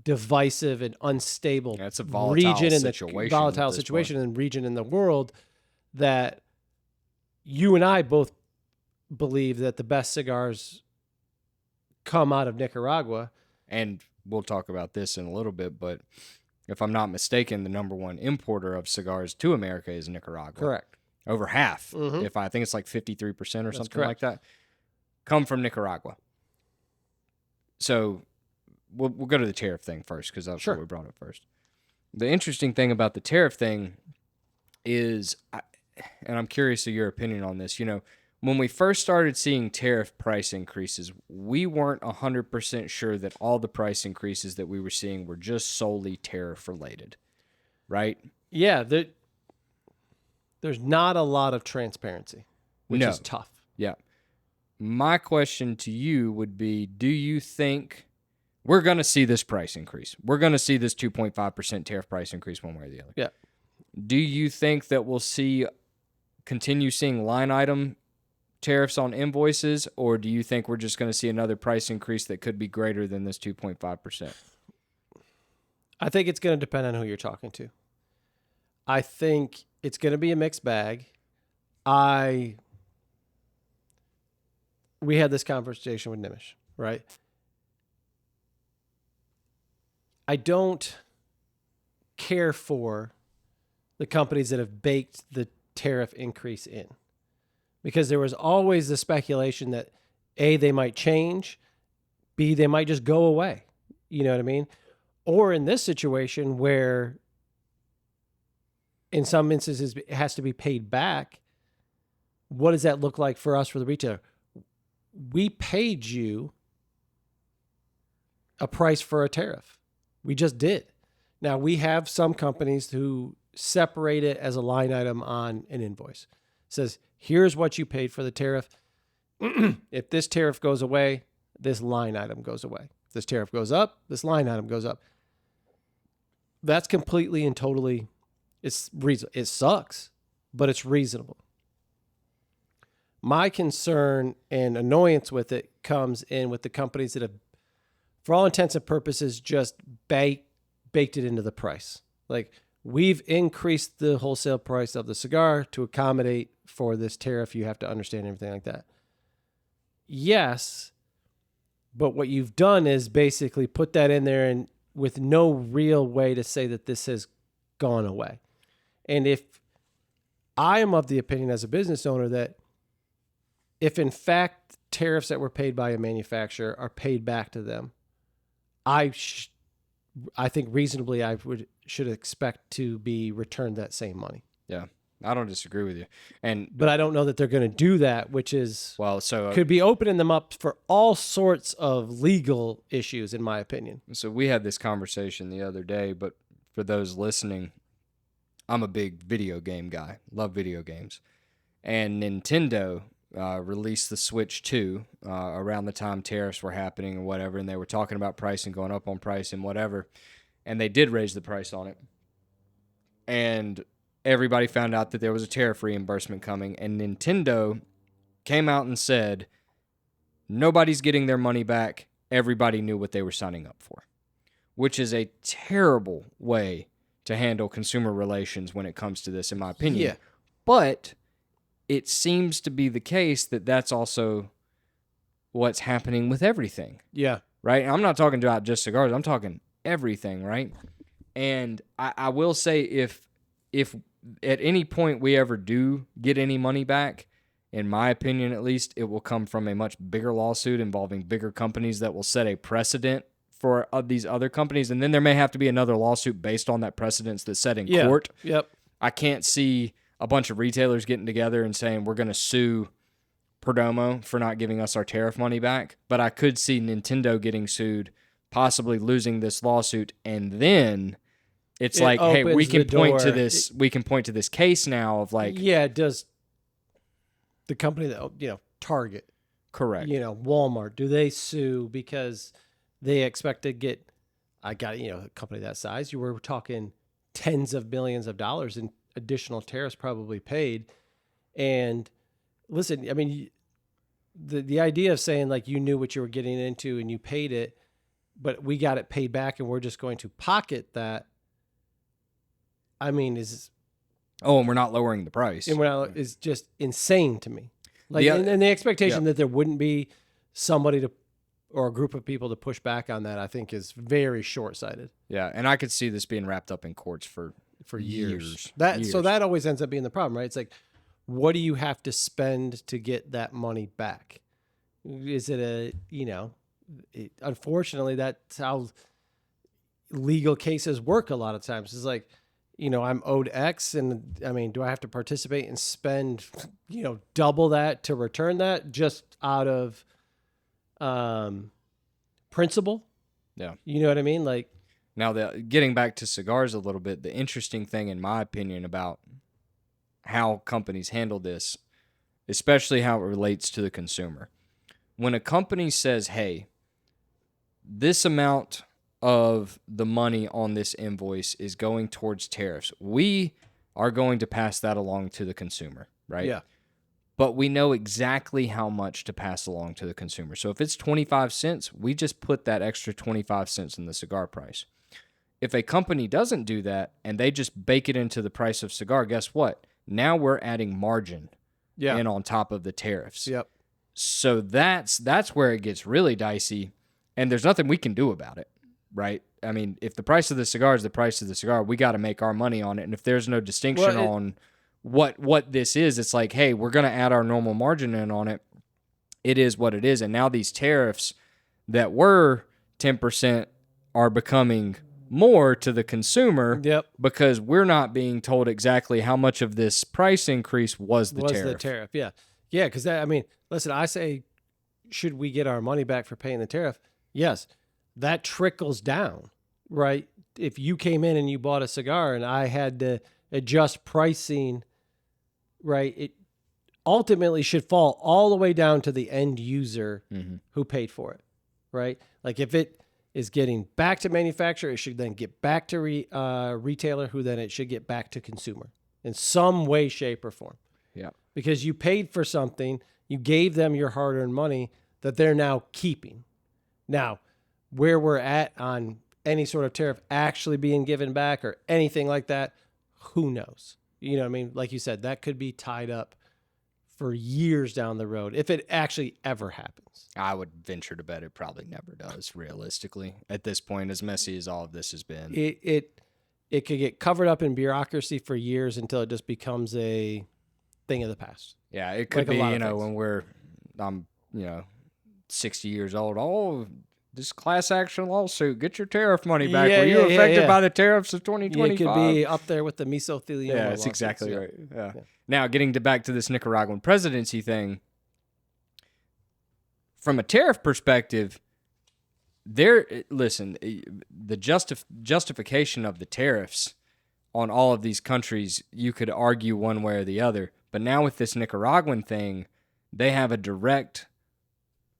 divisive and unstable That's a volatile region in situation the volatile situation and region in the world, that you and I both believe that the best cigars come out of Nicaragua. And we'll talk about this in a little bit, but if I'm not mistaken, the number one importer of cigars to America is Nicaragua. Correct. Over half, Mhm. if I think it's like 53% or That's something like correct. that, come from Nicaragua. So we'll go to the tariff thing first, because that's Sure. what we brought up first. The interesting thing about the tariff thing is, and I'm curious of your opinion on this, when we first started seeing tariff price increases, we weren't 100% sure that all the price increases that we were seeing were just solely tariff related, right? Yeah, there's not a lot of transparency, which No. is tough. Yeah. My question to you would be, do you think we're going to see this price increase? We're going to see this 2.5% tariff price increase one way or the other. Yeah. Do you think that we'll continue seeing line item tariffs on invoices, or do you think we're just going to see another price increase that could be greater than this 2.5%? I think it's going to depend on who you're talking to. I think it's going to be a mixed bag. We had this conversation with Nimish, right? I don't care for the companies that have baked the tariff increase in, because there was always the speculation that A, they might change, B, they might just go away. You know what I mean? Or in this situation where in some instances it has to be paid back, what does that look like for us, for the retailer? We paid you a price for a tariff. We just did. Now, we have some companies who separate it as a line item on an invoice. It says, here's what you paid for the tariff. If this tariff goes away, this line item goes away. If this tariff goes up, this line item goes up. That's completely and totally, it's reasonable. It sucks, but it's reasonable. My concern and annoyance with it comes in with the companies that have, for all intents and purposes, just baked it into the price. Like, we've increased the wholesale price of the cigar to accommodate for this tariff. You have to understand everything like that. Yes, but what you've done is basically put that in there and with no real way to say that this has gone away. And if I am of the opinion as a business owner that if in fact tariffs that were paid by a manufacturer are paid back to them, I think reasonably should expect to be returned that same money. Yeah, I don't disagree with you. But I don't know that they're going to do that, which is could be opening them up for all sorts of legal issues, in my opinion. So we had this conversation the other day, but for those listening, I'm a big video game guy. Love video games. And Nintendo released the Switch 2 around the time tariffs were happening or whatever, and they were talking about pricing, going up on price and whatever, and they did raise the price on it. And everybody found out that there was a tariff reimbursement coming, and Nintendo came out and said, nobody's getting their money back. Everybody knew what they were signing up for, which is a terrible way to handle consumer relations when it comes to this, in my opinion. Yeah. But it seems to be the case that that's also what's happening with everything. Yeah. Right? And I'm not talking about just cigars. I'm talking everything, right? And I will say if at any point we ever do get any money back, in my opinion at least, it will come from a much bigger lawsuit involving bigger companies that will set a precedent for these other companies. And then there may have to be another lawsuit based on that precedence that's set in court. Yep. I can't see a bunch of retailers getting together and saying we're going to sue Perdomo for not giving us our tariff money back. But I could see Nintendo getting sued, possibly losing this lawsuit, and then it's It like, hey, we opens can the point to door. this. We can point to this case now of like, Yeah, does the company that, Target, correct. Walmart, do they sue because they expect to get, a company that size, you were talking tens of millions of dollars in additional tariffs probably paid. And listen, I mean, the idea of saying like you knew what you were getting into and you paid it, but we got it paid back and we're just going to pocket that, I mean, is And we're not lowering the price. is just insane to me. Like, Yeah. and the expectation that there wouldn't be somebody to, or a group of people to push back on that, I think is very short-sighted Yeah, and I could see this being wrapped up in courts for years. Years. So that always ends up being the problem, right? It's like, what do you have to spend to get that money back? Is it unfortunately, that's how legal cases work a lot of times. It's like, I'm owed X, and I mean, do I have to participate and spend, double that to return that just out of principle? Yeah. You know what I mean? Like, Now, getting back to cigars a little bit, the interesting thing, in my opinion, about how companies handle this, especially how it relates to the consumer. When a company says, hey, this amount of the money on this invoice is going towards tariffs, we are going to pass that along to the consumer, right? yeah, But we know exactly how much to pass along to the consumer. So if it's 25 cents, we just put that extra 25 cents in the cigar price. If a company doesn't do that and they just bake it into the price of cigar, guess what? Now we're adding margin in on top of the tariffs. Yep. So that's where it gets really dicey, and there's nothing we can do about it, right? I mean, if the price of the cigar is the price of the cigar, we got to make our money on it. And if there's no distinction on what this is, it's like, hey, we're going to add our normal margin in on it. It is what it is. And now these tariffs that were 10% are becoming more to the consumer because we're not being told exactly how much of this price increase was the tariff. Yeah. Yeah, because listen, I say, should we get our money back for paying the tariff? Yes, that trickles down, right? If you came in and you bought a cigar and I had to adjust pricing, right, it ultimately should fall all the way down to the end user who paid for it, right? Like if it is getting back to manufacturer, it should then get back to retailer, who then it should get back to consumer in some way, shape, or form. Yeah. Because you paid for something, you gave them your hard-earned money that they're now keeping. Now, where we're at on any sort of tariff actually being given back or anything like that, who knows? You know what I mean? Like you said, that could be tied up for years down the road if it actually ever happens. I would venture to bet it probably never does, realistically. At this point, as messy as all of this has been. It could get covered up in bureaucracy for years until it just becomes a thing of the past. Yeah, it could Like a lot be, of things. when I'm 60 years old. Oh, this class action lawsuit, get your tariff money back. Were you affected by the tariffs of 2025? It could be up there with the mesothelioma. Yeah, that's lawsuits. exactly right. Yeah. Now, getting back to this Nicaraguan presidency thing, from a tariff perspective, the justification of the tariffs on all of these countries, you could argue one way or the other. But now with this Nicaraguan thing, they have a direct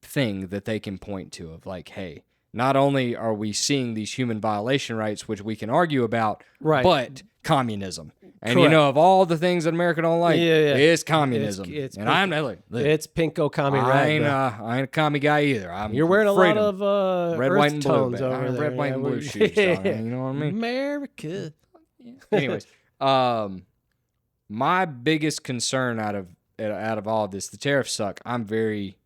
thing that they can point to of like, hey, not only are we seeing these human violation rights, which we can argue about, but communism. And Correct. of all the things that America don't like, it's communism. It's and I'm not it's pinko commie I rag. ain't a commie guy either. You're wearing a freedom. lot of red, earth white, and blue. tones Man. over there. Red, white, and blue shoes. Dog, you know what I mean? America. Anyways, my biggest concern out of all of this, the tariffs suck. I'm very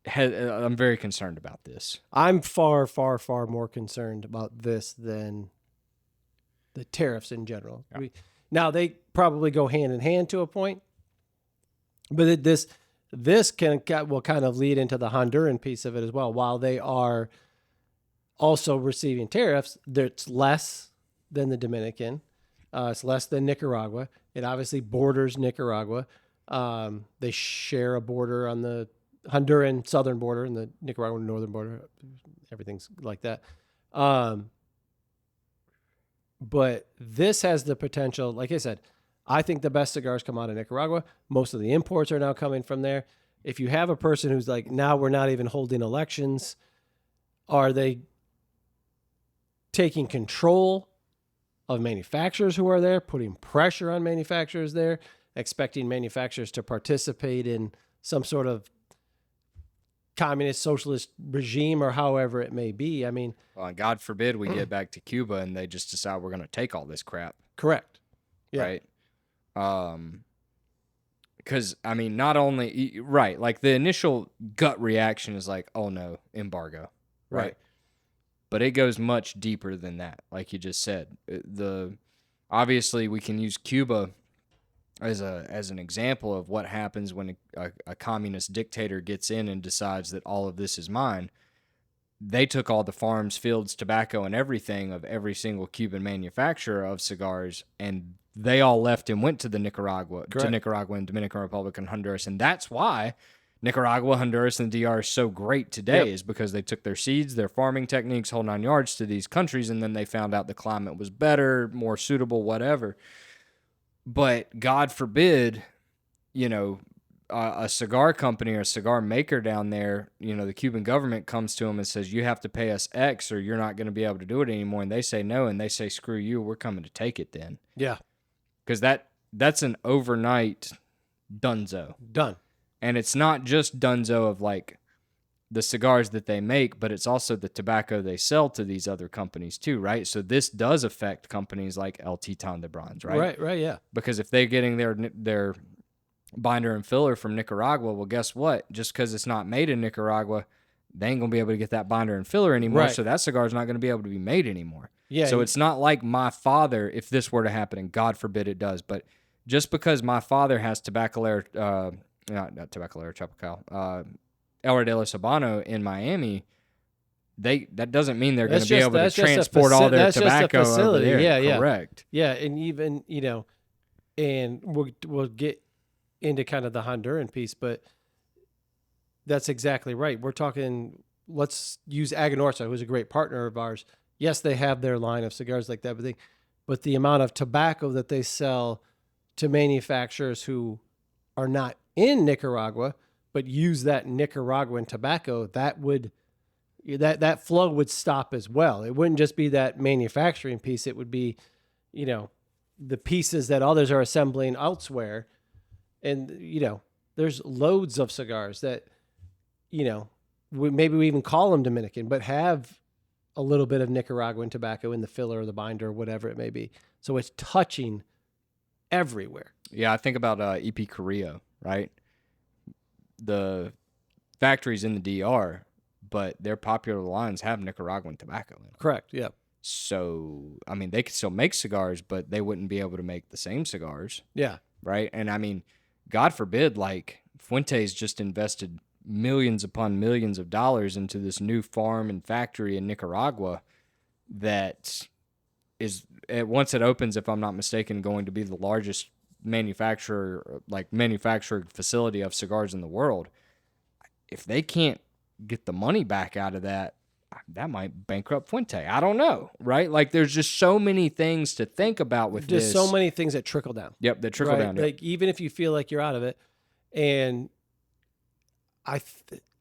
I'm very concerned about this. I'm far, far, far more concerned about this than the tariffs in general. Yeah. Now, they probably go hand in hand to a point, but this will kind of lead into the Honduran piece of it as well. While they are also receiving tariffs, it's less than the Dominican. It's less than Nicaragua. It obviously borders Nicaragua. They share a border on the Honduran southern border and the Nicaraguan northern border. Everything's like that. But this has the potential, like I said, I think the best cigars come out of Nicaragua. Most of the imports are now coming from there. If you have a person who's like, now we're not even holding elections, are they taking control of manufacturers who are there, putting pressure on manufacturers there, expecting manufacturers to participate in some sort of communist socialist regime or however it may be? I mean, Well, and God forbid we get back to Cuba and they just decide we're going to take all this crap. correct. Yeah. Right. Because I mean, not only right, like the initial gut reaction is like, oh no, embargo, right? But it goes much deeper than that. Like you just said, obviously we can use Cuba as an example of what happens when a communist dictator gets in and decides that all of this is mine. They took all the farms, fields, tobacco, and everything of every single Cuban manufacturer of cigars, and they all left and went to Nicaragua and Dominican Republic and Honduras. And that's why Nicaragua, Honduras, and the DR are so great today, is because they took their seeds, their farming techniques, whole 9 yards to these countries, and then they found out the climate was better, more suitable, whatever. But God forbid, a cigar company or a cigar maker down there, the Cuban government comes to them and says, you have to pay us X or you're not going to be able to do it anymore. And they say no, and they say, screw you, we're coming to take it then. Yeah. Because that's an overnight dunzo. Done. And it's not just dunzo of like the cigars that they make, but it's also the tobacco they sell to these other companies too, right? So this does affect companies like El Titan de Bronze, right? Right, yeah. Because if they're getting their binder and filler from Nicaragua, well, guess what? Just because it's not made in Nicaragua, they ain't going to be able to get that binder and filler anymore, Right. so that cigar is not going to be able to be made anymore. Yeah. So it's not like my father, if this were to happen, and God forbid it does, but just because my father has not Tabacalera, Chapacal, El Rey de los Habano in Miami, that doesn't mean they're going to be able to transport all their tobacco over there. Yeah, Correct. Yeah, and even, and we'll get into kind of the Honduran piece, but that's exactly right. We're talking, let's use Aganorsa, who's a great partner of ours. Yes, they have their line of cigars like that, but the amount of tobacco that they sell to manufacturers who are not in Nicaragua, but use that Nicaraguan tobacco, that flow would stop as well. It wouldn't just be that manufacturing piece. It would be, the pieces that others are assembling elsewhere. And, there's loads of cigars that, maybe we even call them Dominican, but have a little bit of Nicaraguan tobacco in the filler or the binder or whatever it may be. So it's touching everywhere. Yeah, I think about EP Carrillo, right? The factories in the DR, but their popular lines have Nicaraguan tobacco in them. Correct, yeah. So, I mean, they could still make cigars, but they wouldn't be able to make the same cigars. Yeah. Right? And I mean, God forbid, like, Fuentes just invested millions upon millions of dollars into this new farm and factory in Nicaragua that is, once it opens, if I'm not mistaken, going to be the largest manufacturing facility of cigars in the world. If they can't get the money back out of that might bankrupt Fuente. I don't know, right? Like, there's just so many things to think about with this. There's so many things that trickle down. Yep, that trickle down. Yep. Like, even if you feel like you're out of it, and I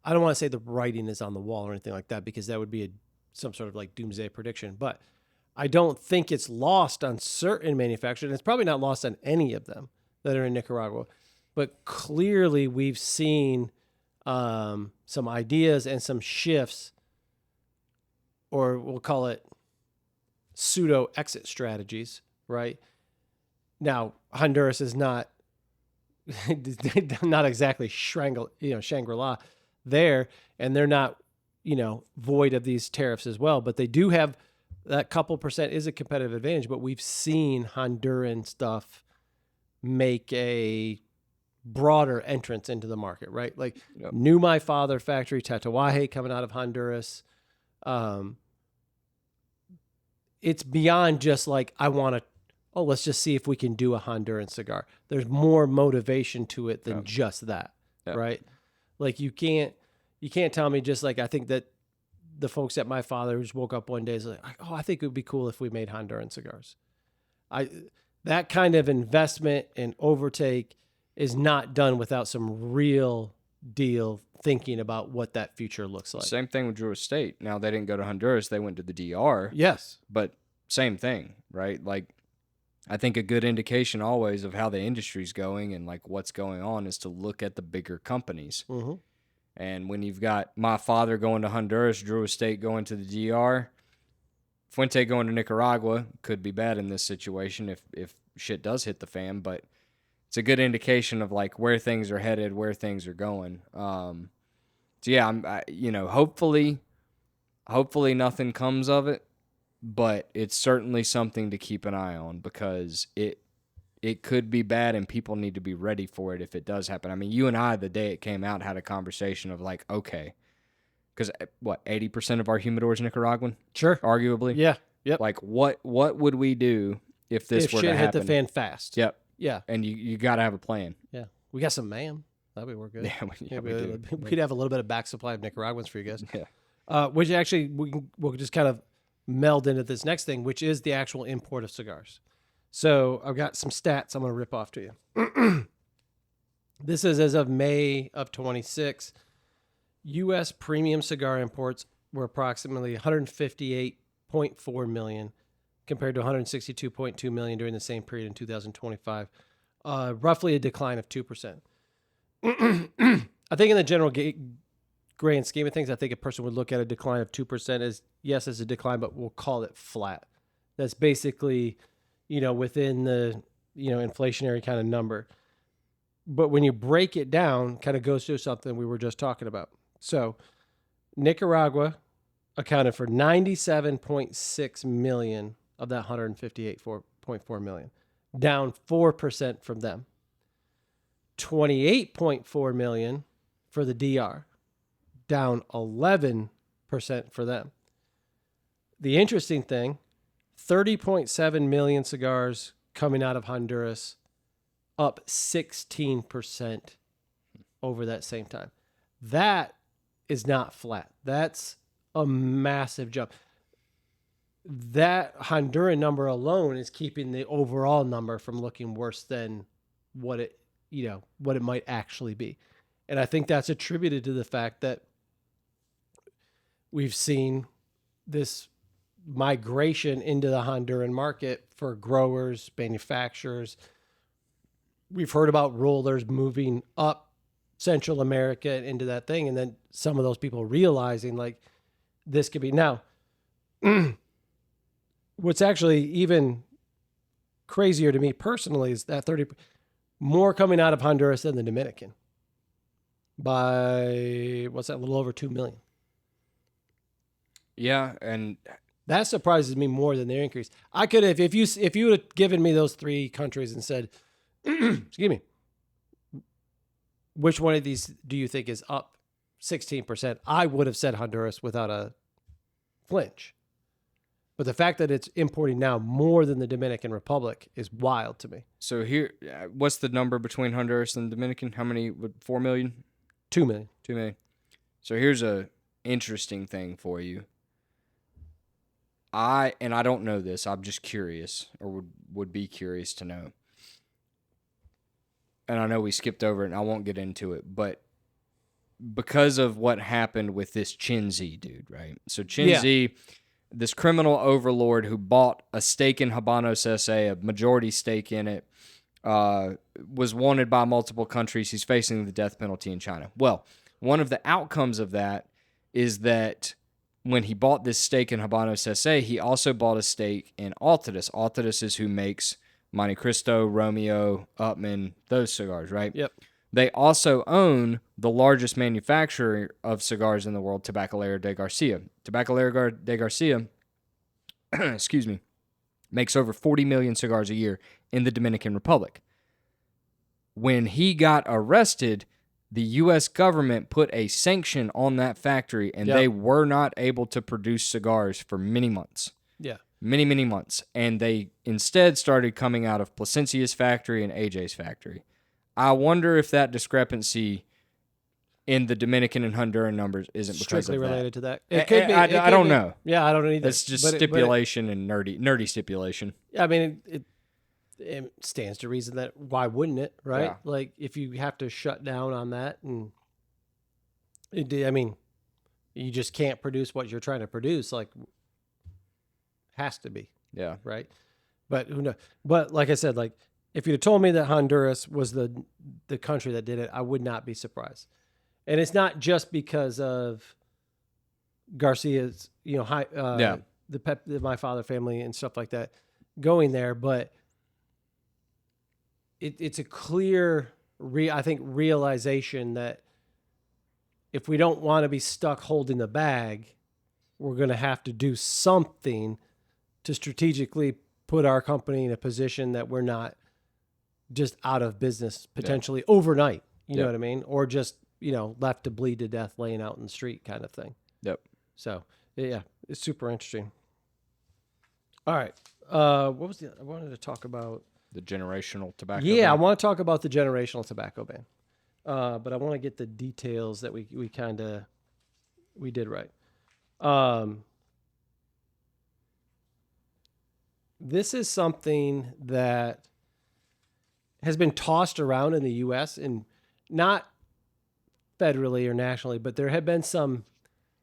don't want to say the writing is on the wall or anything like that, because that would be some sort of like doomsday prediction, but I don't think it's lost on certain manufacturers, and it's probably not lost on any of them that are in Nicaragua. But clearly we've seen some ideas and some shifts, or we'll call it pseudo exit strategies, right? Now, Honduras is not exactly Shangri-La. there, and they're not, void of these tariffs as well. But they do have that couple percent is a competitive advantage. But we've seen Honduran stuff make a broader entrance into the market, right? Like New My Father factory, Tatuaje coming out of Honduras. It's beyond just like, let's just see if we can do a Honduran cigar. There's more motivation to it than just that, right? Like you can't tell me just like, I think that the folks at My Father just woke up one day is like, oh, I think it would be cool if we made Honduran cigars. That kind of investment and overtake is not done without some real deal thinking about what that future looks like. Same thing with Drew Estate. Now, they didn't go to Honduras. They went to the DR. Yes. But same thing, right? Like, I think a good indication always of how the industry's going and like what's going on is to look at the bigger companies. Mm-hmm. And when you've got My Father going to Honduras, Drew Estate going to the DR, Fuente going to Nicaragua could be bad in this situation if shit does hit the fan, but it's a good indication of like where things are headed, where things are going. So yeah, hopefully nothing comes of it, but it's certainly something to keep an eye on because it could be bad and people need to be ready for it if it does happen. I mean, you and I, the day it came out, had a conversation of like, okay, because 80% of our humidors Nicaraguan? Sure. Arguably? Yeah. Yep. Like what would we do if this were to happen? If shit hit the fan fast. Yep. Yeah. And you got to have a plan. Yeah. We got some man. That'd be work good. Yeah, we do. We'd have a little bit of back supply of Nicaraguans for you guys. Yeah. Which actually we'll just kind of meld into this next thing, which is the actual import of cigars. So I've got some stats I'm going to rip off to you. This is as of May of 26. U.S. premium cigar imports were approximately 158.4 million compared to 162.2 million during the same period in 2025. Roughly a decline of 2%. I think in the general grand scheme of things, I think a person would look at a decline of 2% as, yes, as a decline, but we'll call it flat. That's basically, within the, inflationary kind of number. But when you break it down, kind of goes through something we were just talking about. So Nicaragua accounted for 97.6 million of that 158.4 million, down 4% from them. 28.4 million for the DR, down 11% for them. The interesting thing, 30.7 million cigars coming out of Honduras, up 16% over that same time. That is not flat. That's a massive jump. That Honduran number alone is keeping the overall number from looking worse than what it might actually be. And I think that's attributed to the fact that we've seen this migration into the Honduran market for growers, manufacturers. We've heard about rollers moving up Central America into that thing. And then some of those people realizing like this could be now. What's actually even crazier to me personally is that 30 more coming out of Honduras than the Dominican by a little over 2 million. Yeah, and that surprises me more than their increase. I could have, if you would have given me those three countries and said, excuse me, which one of these do you think is up 16%? I would have said Honduras without a flinch. But the fact that it's importing now more than the Dominican Republic is wild to me. so here, what's the number between Honduras and Dominican? How many? 4 million? 2 million. 2 million. So here's a interesting thing for you. I don't know this. I'm just curious, or would be curious to know. And I know we skipped over it, and I won't get into it, but because of what happened with this Chinzi dude, right? So Chinzi, this criminal overlord who bought a stake in Habanos SA, a majority stake in it, was wanted by multiple countries. He's facing the death penalty in China. Well, one of the outcomes of that is that when he bought this stake in Habanos SA, he also bought a stake in Altadis. Altadis is who makes Monte Cristo, Romeo, Upman, those cigars, right? Yep. They also own the largest manufacturer of cigars in the world, Tabacalera de Garcia. Tabacalera de Garcia, excuse me, makes over 40 million cigars a year in the Dominican Republic. When he got arrested, the U.S. government put a sanction on that factory, and they were not able to produce cigars for many months. Yeah. Many, many months. And they instead started coming out of Placencia's factory and AJ's factory. I wonder if that discrepancy in the Dominican and Honduran numbers isn't because strictly of that. related to that. It could be. I don't know. Yeah, I don't know either. It's just stipulation and nerdy stipulation. I mean, it stands to reason that why wouldn't it, right? Yeah. Like if you have to shut down on that, and I mean, you just can't produce what you're trying to produce. Like, has to be. Yeah. Right. But who knows? But like I said, like if you'd have told me that Honduras was the country that did it, I would not be surprised. And it's not just because of Garcia's, the my father family and stuff like that going there, but it's a clear, I think, realization that if we don't want to be stuck holding the bag, we're going to have to do something to strategically put our company in a position that we're not just out of business potentially overnight. You know what I mean? Or just, left to bleed to death laying out in the street kind of thing. Yep. So, yeah, it's super interesting. All right. I wanted to talk about the generational tobacco ban. I ban. want to talk about the generational tobacco ban. But I want to get the details that we did right. This is something that has been tossed around in the U.S. and not federally or nationally, but there have been some,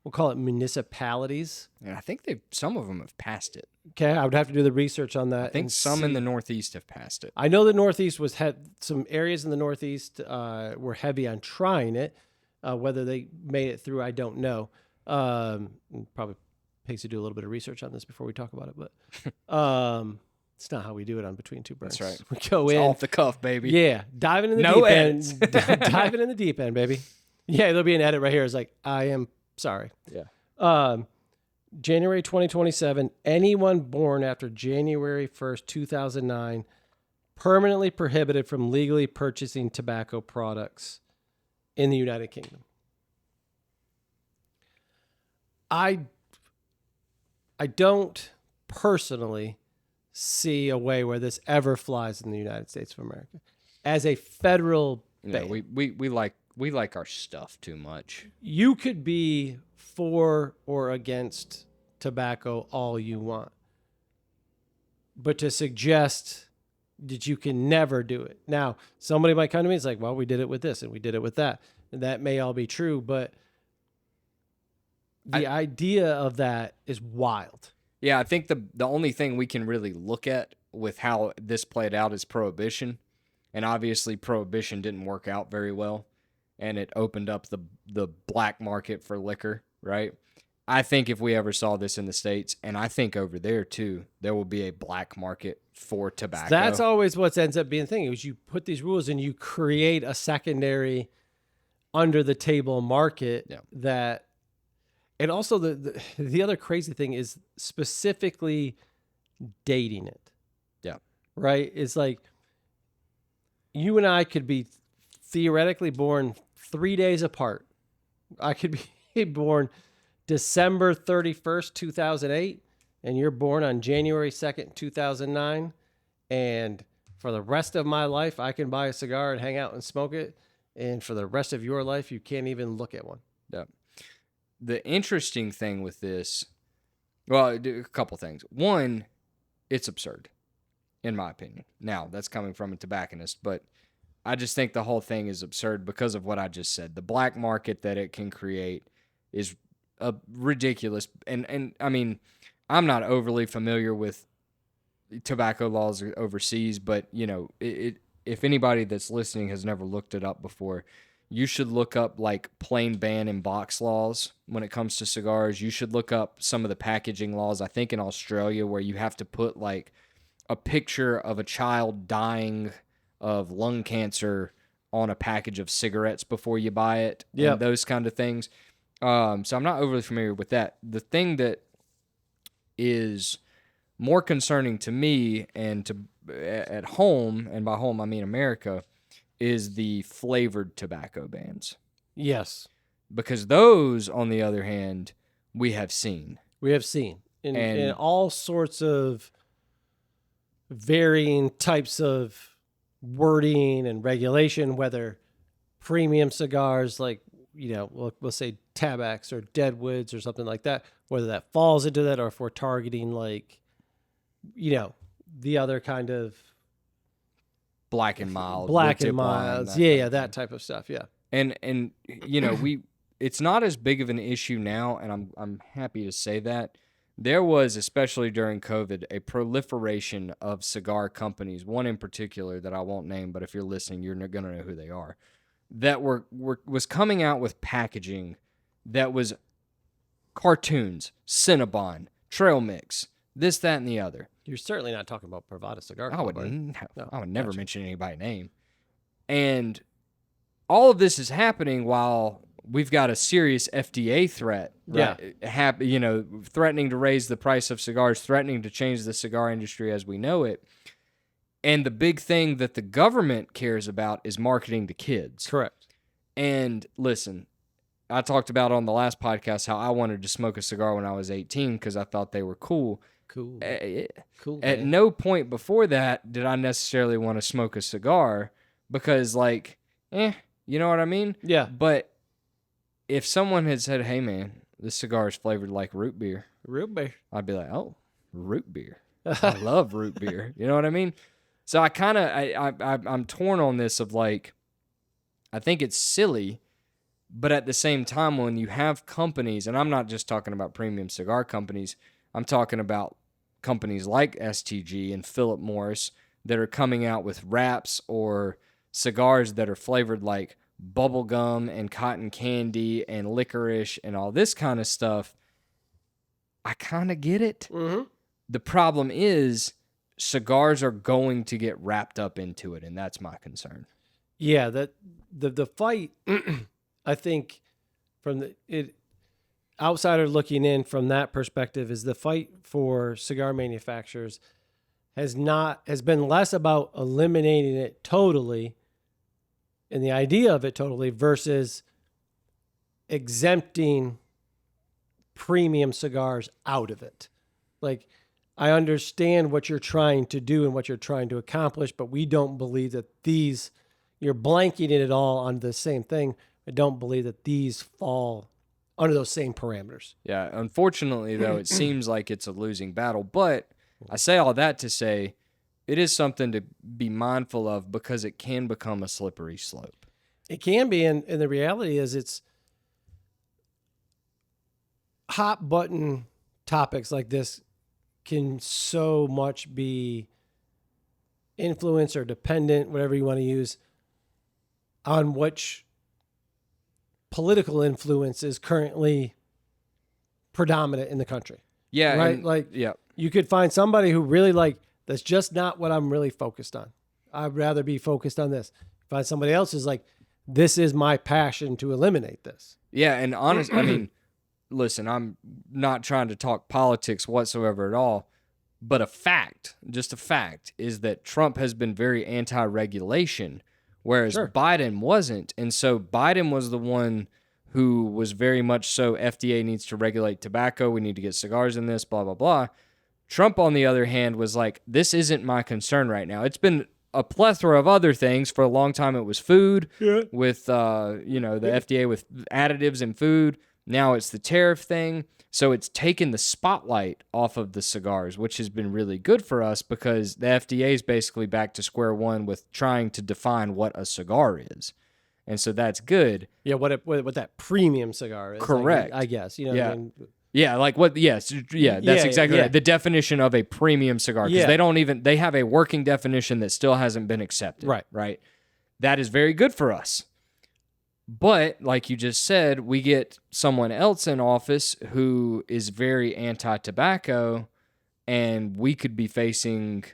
we'll call it municipalities. And I think some of them have passed it. Okay, I would have to do the research on that. I think some in the Northeast have passed it. I know the Northeast some areas in the Northeast were heavy on trying it. Whether they made it through, I don't know. Probably pays to do a little bit of research on this before we talk about it, but it's not how we do it on Between Two Burns. That's right. We go in Off the cuff, baby. Yeah, diving in the No deep edits. end. Diving in the deep end, baby. Yeah, there'll be an edit right here. It's like, I am sorry. Yeah. January 2027, anyone born after January 1st, 2009, permanently prohibited from legally purchasing tobacco products in the United Kingdom. I don't personally see a way where this ever flies in the United States of America as a federal ban. We like our stuff too much. You could be for or against tobacco all you want, but to suggest that you can never do it. Now, somebody might come to me, it's like, well, we did it with this and we did it with that. And that may all be true, but the idea of that is wild. Yeah, I think the only thing we can really look at with how this played out is prohibition. And obviously prohibition didn't work out very well. And it opened up the black market for liquor, right? I think if we ever saw this in the States, and I think over there too, there will be a black market for tobacco. That's always what ends up being the thing, is you put these rules and you create a secondary under the table market that, and also the other crazy thing is specifically dating it. Yeah. Right? It's like you and I could be theoretically born 3 days apart. I could be born December 31st, 2008, and you're born on January 2nd, 2009. And for the rest of my life, I can buy a cigar and hang out and smoke it. And for the rest of your life, you can't even look at one. Yeah. The interesting thing with this, well, a couple things. One, it's absurd, in my opinion. Now, that's coming from a tobacconist, but I just think the whole thing is absurd because of what I just said. The black market that it can create is ridiculous. And I mean, I'm not overly familiar with tobacco laws overseas, but, if anybody that's listening has never looked it up before, you should look up like plain ban and box laws when it comes to cigars. You should look up some of the packaging laws, I think in Australia, where you have to put like a picture of a child dying of lung cancer on a package of cigarettes before you buy it, Yep. and those kind of things. So I'm not overly familiar with that. The thing that is more concerning to me and to at home, and by home I mean America, is the flavored tobacco bans. Yes, Because those, on the other hand, we have seen. we have seen in And- all sorts of varying types of wording and regulation, whether premium cigars like, we'll say Tabacs or Deadwoods or something like that, whether that falls into that, or if we're targeting like, the other kind of Black and mild. black wood and tip wine, milds. that Yeah, kind yeah, of that thing. type of stuff. Yeah. And it's not as big of an issue now, and I'm happy to say that. There was, especially during COVID, a proliferation of cigar companies, one in particular that I won't name, but if you're listening, you're going to know who they are, that was coming out with packaging that was cartoons, Cinnabon, Trail Mix, this, that, and the other. You're certainly not talking about Privada Cigar I Club, would, right? no, I would never gotcha. mention anybody's name. And all of this is happening while we've got a serious FDA threat, right? Threatening to raise the price of cigars, threatening to change the cigar industry as we know it. And the big thing that the government cares about is marketing to kids. Correct. And listen, I talked about on the last podcast how I wanted to smoke a cigar when I was 18 because I thought they were cool. Cool. Cool. At man. no point before that did I necessarily want to smoke a cigar because, you know what I mean? Yeah. But if someone had said, hey, man, this cigar is flavored like root beer, Root beer. I'd be like, oh, root beer. I love root beer. You know what I mean? So I'm torn on this of like, I think it's silly, but at the same time, when you have companies, and I'm not just talking about premium cigar companies, I'm talking about companies like STG and Philip Morris that are coming out with wraps or cigars that are flavored like bubblegum and cotton candy and licorice and all this kind of stuff. I kind of get it. Mm-hmm. The problem is cigars are going to get wrapped up into it, and that's my concern. Yeah, that the fight, I think, from outsider looking in from that perspective, is the fight for cigar manufacturers has been less about eliminating it totally, and the idea of it totally, versus exempting premium cigars out of it. Like, I understand what you're trying to do and what you're trying to accomplish, but we don't believe that you're blanketing it all on the same thing. I don't believe that these fall under those same parameters. Yeah, unfortunately, though, it seems like it's a losing battle. But I say all that to say it is something to be mindful of because it can become a slippery slope. It can be, and the reality is it's hot button topics like this can so much be influence or dependent, whatever you want to use, on which political influence is currently predominant in the country. Yeah, Right, and- like- yeah, You could find somebody who really that's just not what I'm really focused on. I'd rather be focused on this. Find somebody else who's like, this is my passion to eliminate this. yeah. And honest, I mean, listen, I'm not trying to talk politics whatsoever at all, but just a fact, is that Trump has been very anti-regulation, whereas Sure. Biden wasn't. And so Biden was the one who was very much so FDA needs to regulate tobacco. We need to get cigars in this, blah, blah, blah. Trump, on the other hand, was like, this isn't my concern right now. It's been a plethora of other things. For a long time, it was food with, the FDA with additives in food. Now it's the tariff thing. So it's taken the spotlight off of the cigars, which has been really good for us because the FDA is basically back to square one with trying to define what a cigar is. And so that's good. Yeah, what that premium cigar is. Correct. I guess. You know Yeah. what I mean? Yeah, like what? Yes, yeah, that's Yeah, exactly yeah. right. The definition of a premium cigar, because Yeah. they have a working definition that still hasn't been accepted. Right. Right. That is very good for us. But like you just said, we get someone else in office who is very anti-tobacco, and we could be facing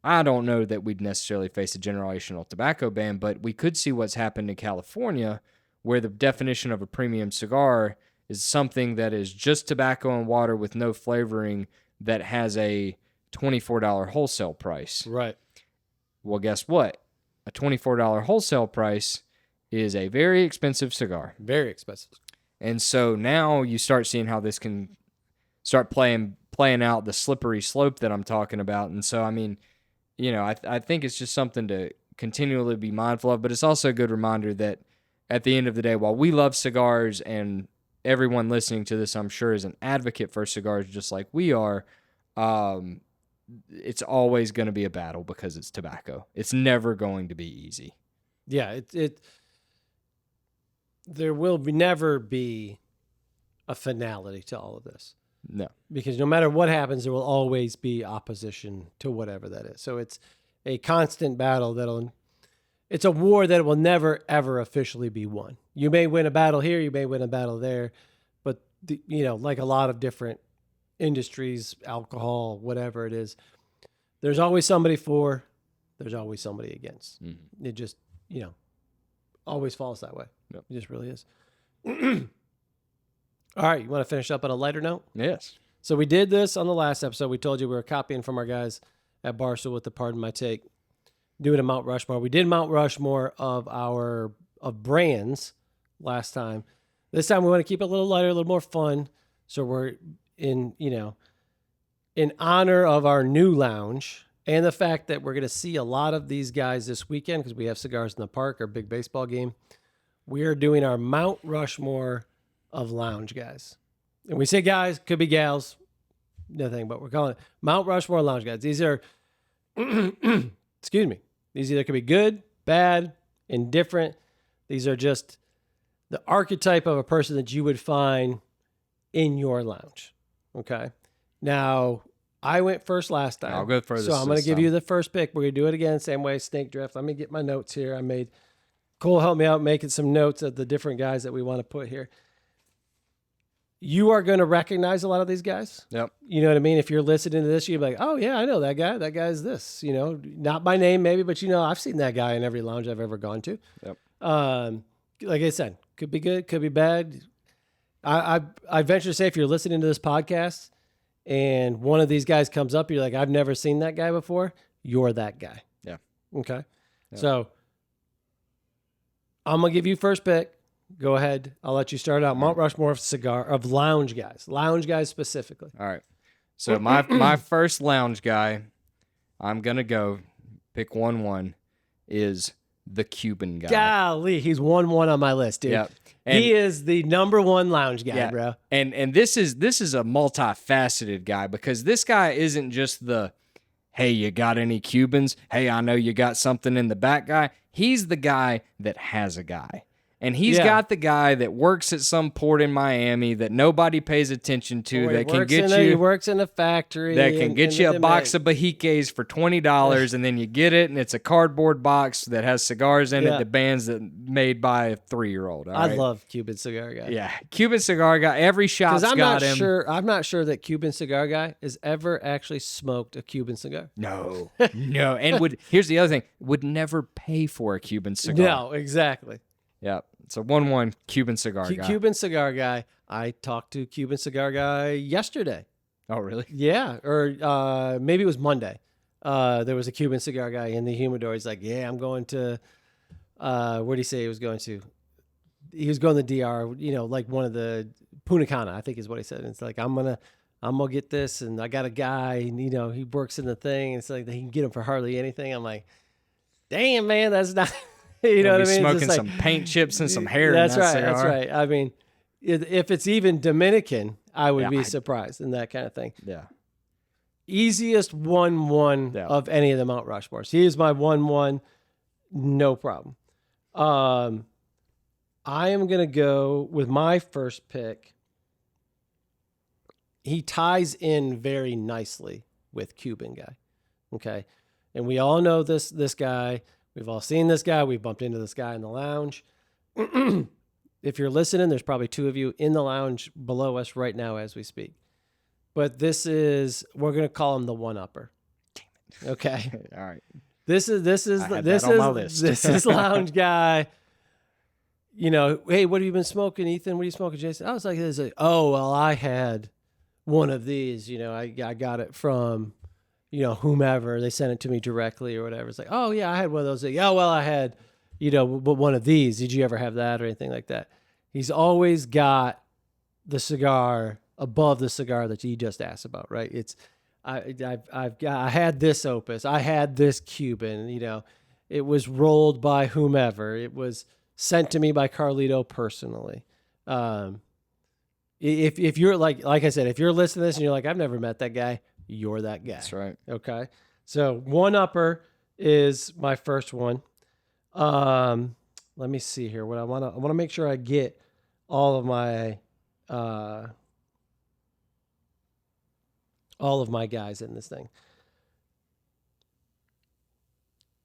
I don't know that we'd necessarily face a generational tobacco ban, but we could see what's happened in California, where the definition of a premium cigar is something that is just tobacco and water with no flavoring that has a $24 wholesale price. Right. Well, guess what? A $24 wholesale price is a very expensive cigar. Very expensive. And so now you start seeing how this can start playing out the slippery slope that I'm talking about. And so, I mean, you know, I think it's just something to continually be mindful of, but it's also a good reminder that at the end of the day, while we love cigars and everyone listening to this, I'm sure, is an advocate for cigars just like we are, it's always going to be a battle because it's tobacco. It's never going to be easy. Yeah, there will never be a finality to all of this. No. Because no matter what happens, there will always be opposition to whatever that is. So it's a constant battle it's a war that will never, ever officially be won. You may win a battle here, you may win a battle there, but, like a lot of different industries, alcohol, whatever it is, there's always somebody for, there's always somebody against. Mm-hmm. It just, always falls that way. Yep. It just really is. All right, you want to finish up on a lighter note? Yes. So we did this on the last episode. We told you we were copying from our guys at Barstool with the Pardon My Take, doing a Mount Rushmore. We did Mount Rushmore of brands last time. This time we want to keep it a little lighter, a little more fun. So we're in honor of our new lounge and the fact that we're going to see a lot of these guys this weekend because we have Cigars in the Park, our big baseball game. We are doing our Mount Rushmore of lounge guys. And we say guys, could be gals, nothing, but we're calling it Mount Rushmore lounge guys. These are, excuse me, these either could be good, bad, indifferent. These are just the archetype of a person that you would find in your lounge. Okay. Now, I went first last time. I'll go first. So I'm going to give you the first pick. We're going to do it again, same way, snake drift. Let me get my notes here. Cole helped me out making some notes of the different guys that we want to put here. You are going to recognize a lot of these guys. Yep. You know what I mean? If you're listening to this, you'll be like, oh, yeah, I know that guy. That guy's this. Not by name maybe, but, I've seen that guy in every lounge I've ever gone to. Yep. Like I said, could be good, could be bad. I venture to say if you're listening to this podcast and one of these guys comes up, you're like, I've never seen that guy before, you're that guy. Yeah. Okay. Yeah. So I'm going to give you first pick. Go ahead. I'll let you start out. Mount Rushmore of lounge guys specifically. All right. So my first lounge guy, I'm going to go pick 1-1 is the Cuban guy. Golly, he's 1-1 on my list, dude. Yep. He is the number one lounge guy, bro. And this is a multifaceted guy because this guy isn't just the, hey, you got any Cubans? Hey, I know you got something in the back guy. He's the guy that has a guy. And he's got the guy that works at some port in Miami that nobody pays attention to that can get you. He works in a factory. That can get you a box of Bahiques for $20, and then you get it, and it's a cardboard box that has cigars in it, the bands that made by a 3-year-old. I love Cuban Cigar Guy. Yeah, Cuban Cigar Guy. Every shop's got him. I'm not sure that Cuban Cigar Guy has ever actually smoked a Cuban cigar. No, no. And here's the other thing: would never pay for a Cuban cigar. No, exactly. Yeah. So 1-1 Cuban Cigar Guy. Cuban Cigar Guy. I talked to Cuban Cigar Guy yesterday. Oh, really? Yeah. Or maybe it was Monday. There was a Cuban Cigar Guy in the humidor. He's like, yeah, I'm going to, where'd he say he was going to? He was going to the DR, like one of the Punta Cana, I think is what he said. And it's like, I'm going to get this. And I got a guy, and, he works in the thing. And it's like, he can get him for hardly anything. I'm like, damn, man, that's not... You know what I mean? Smoking some paint chips and some hair. That's right. Cigar. That's right. I mean, if it's even Dominican, I would be surprised in that kind of thing. Yeah. Easiest 1-1 of any of the Mount Rushmores. He is my 1-1. No problem. I am going to go with my first pick. He ties in very nicely with Cuban Guy. Okay. And we all know this guy. We've all seen this guy. We've bumped into this guy in the lounge. If you're listening, there's probably 2 of you in the lounge below us right now as we speak. But we're going to call him the one-upper. Okay. All right. This is I had that on my list. This is lounge guy. You know, hey, what have you been smoking, Ethan? What are you smoking, Jason? I was like, this. Like, oh, well, I had one of these. You know, I got it from, you know, whomever. They sent it to me directly or whatever. It's like, oh yeah, I had one of those. Like, oh well, I had, you know, but one of these. Did you ever have that or anything like that? He's always got the cigar above the cigar that you just asked about, right? It's I had this Opus, I had this Cuban, you know, it was rolled by whomever, it was sent to me by Carlito personally. If you're like I said, if you're listening to this and you're like, I've never met that guy, you're that guy. That's right. Okay, so one upper is my first one. Let me see here. What I want to make sure I get all of my guys in this thing.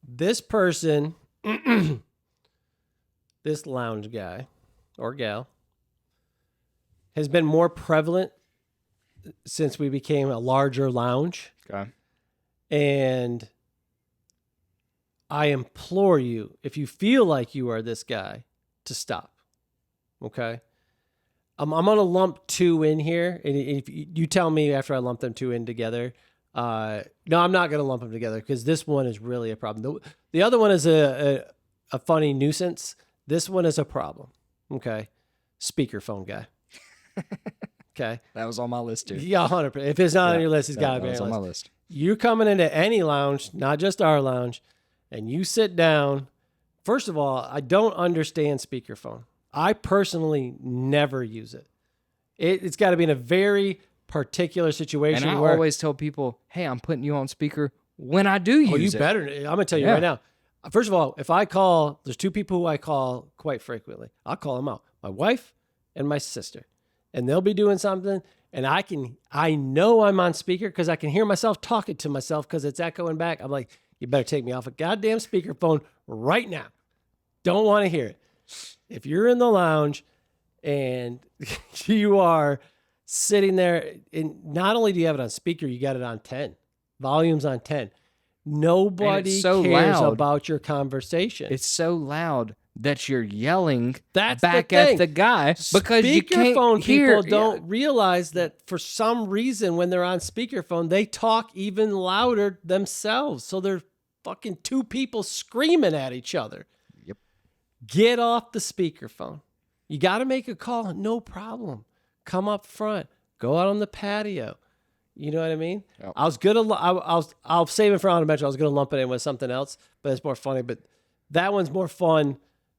This person, this lounge guy or gal, has been more prevalent since we became a larger lounge. Okay. And I implore you, if you feel like you are this guy, to stop. Okay? I'm going to lump two in here. And if you tell me after I lump them two in together, no, I'm not going to lump them together because this one is really a problem. The other one is a funny nuisance. This one is a problem. Okay? Speakerphone guy. Okay? That was on my list too. Yeah, 100%. If it's not on your list, it's got to be on your my list. list. You're coming into any lounge, not just our lounge, and you sit down. First of all, I don't understand speakerphone. I personally never use it. It's got to be in a very particular situation. And I where, always tell people, hey, I'm putting you on speaker when I do use it. Oh, you better. I'm going to tell you right now. First of all, if I call, there's two people who I call quite frequently. I'll call them out. My wife and my sister. And they'll be doing something, and I know I'm on speaker because I can hear myself talking to myself because it's echoing back. I'm like, you better take me off a goddamn speakerphone right now. Don't want to hear it. If you're in the lounge and you are sitting there, and not only do you have it on speaker, you got it on 10. Volume's on 10. Nobody cares about your conversation. It's so loud that you're yelling back at the guy because you can't hear. People don't realize that for some reason when they're on speakerphone, they talk even louder themselves. So they're fucking two people screaming at each other. Yep. Get off the speakerphone. You got to make a call. No problem. Come up front. Go out on the patio. You know what I mean? Yep. I'll save it for honorable mention. I was going to lump it in with something else, but it's more funny. But that one's more fun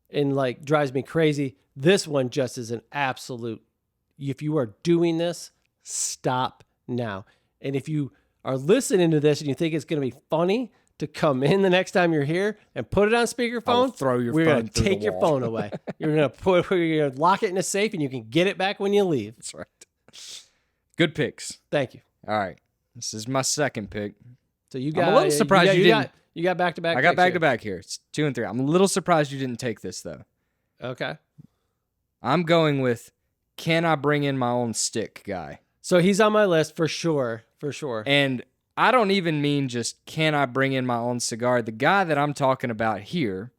and like drives me crazy. This one just is an absolute, if you are doing this, stop now. And if you are listening to this and you think it's going to be funny to come in the next time you're here and put it on speakerphone, we're going to take your phone away. You're going to lock it in a safe and you can get it back when you leave. That's right. Good picks. Thank you. All right. This is my second pick. So you got, I'm a little surprised you didn't. You got back-to-back. I got back-to-back here. It's 2 and 3. I'm a little surprised you didn't take this, though. Okay. I'm going with, can I bring in my own stick guy? So he's on my list for sure. For sure. And I don't even mean just, can I bring in my own cigar? The guy that I'm talking about here,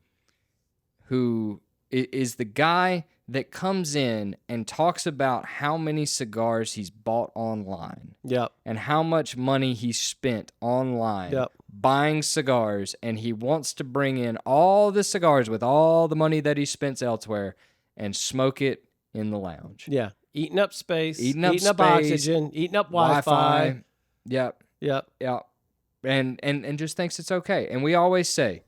who is the guy that comes in and talks about how many cigars he's bought online. Yep. And how much money he spent online buying cigars, and he wants to bring in all the cigars with all the money that he spends elsewhere and smoke it in the lounge. Yeah. Eating up space, eating space, up oxygen, eating up Wi-Fi. Yep. And just thinks it's okay. And we always say,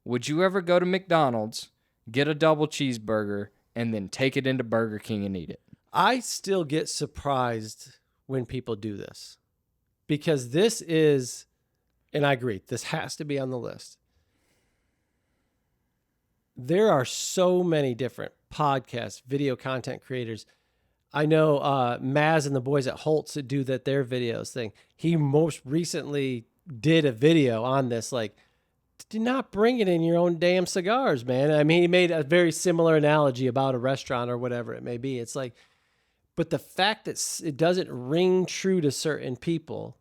would you ever go to McDonald's, get a double cheeseburger, and then take it into Burger King and eat it? I still get surprised when people do this because this is, and I agree, this has to be on the list. There are so many different podcasts, video content creators. I know Maz and the boys at Holtz that do their videos thing. He most recently did a video on this, like, do not bring it in your own damn cigars, man. I mean, he made a very similar analogy about a restaurant or whatever it may be. It's like, but the fact that it doesn't ring true to certain people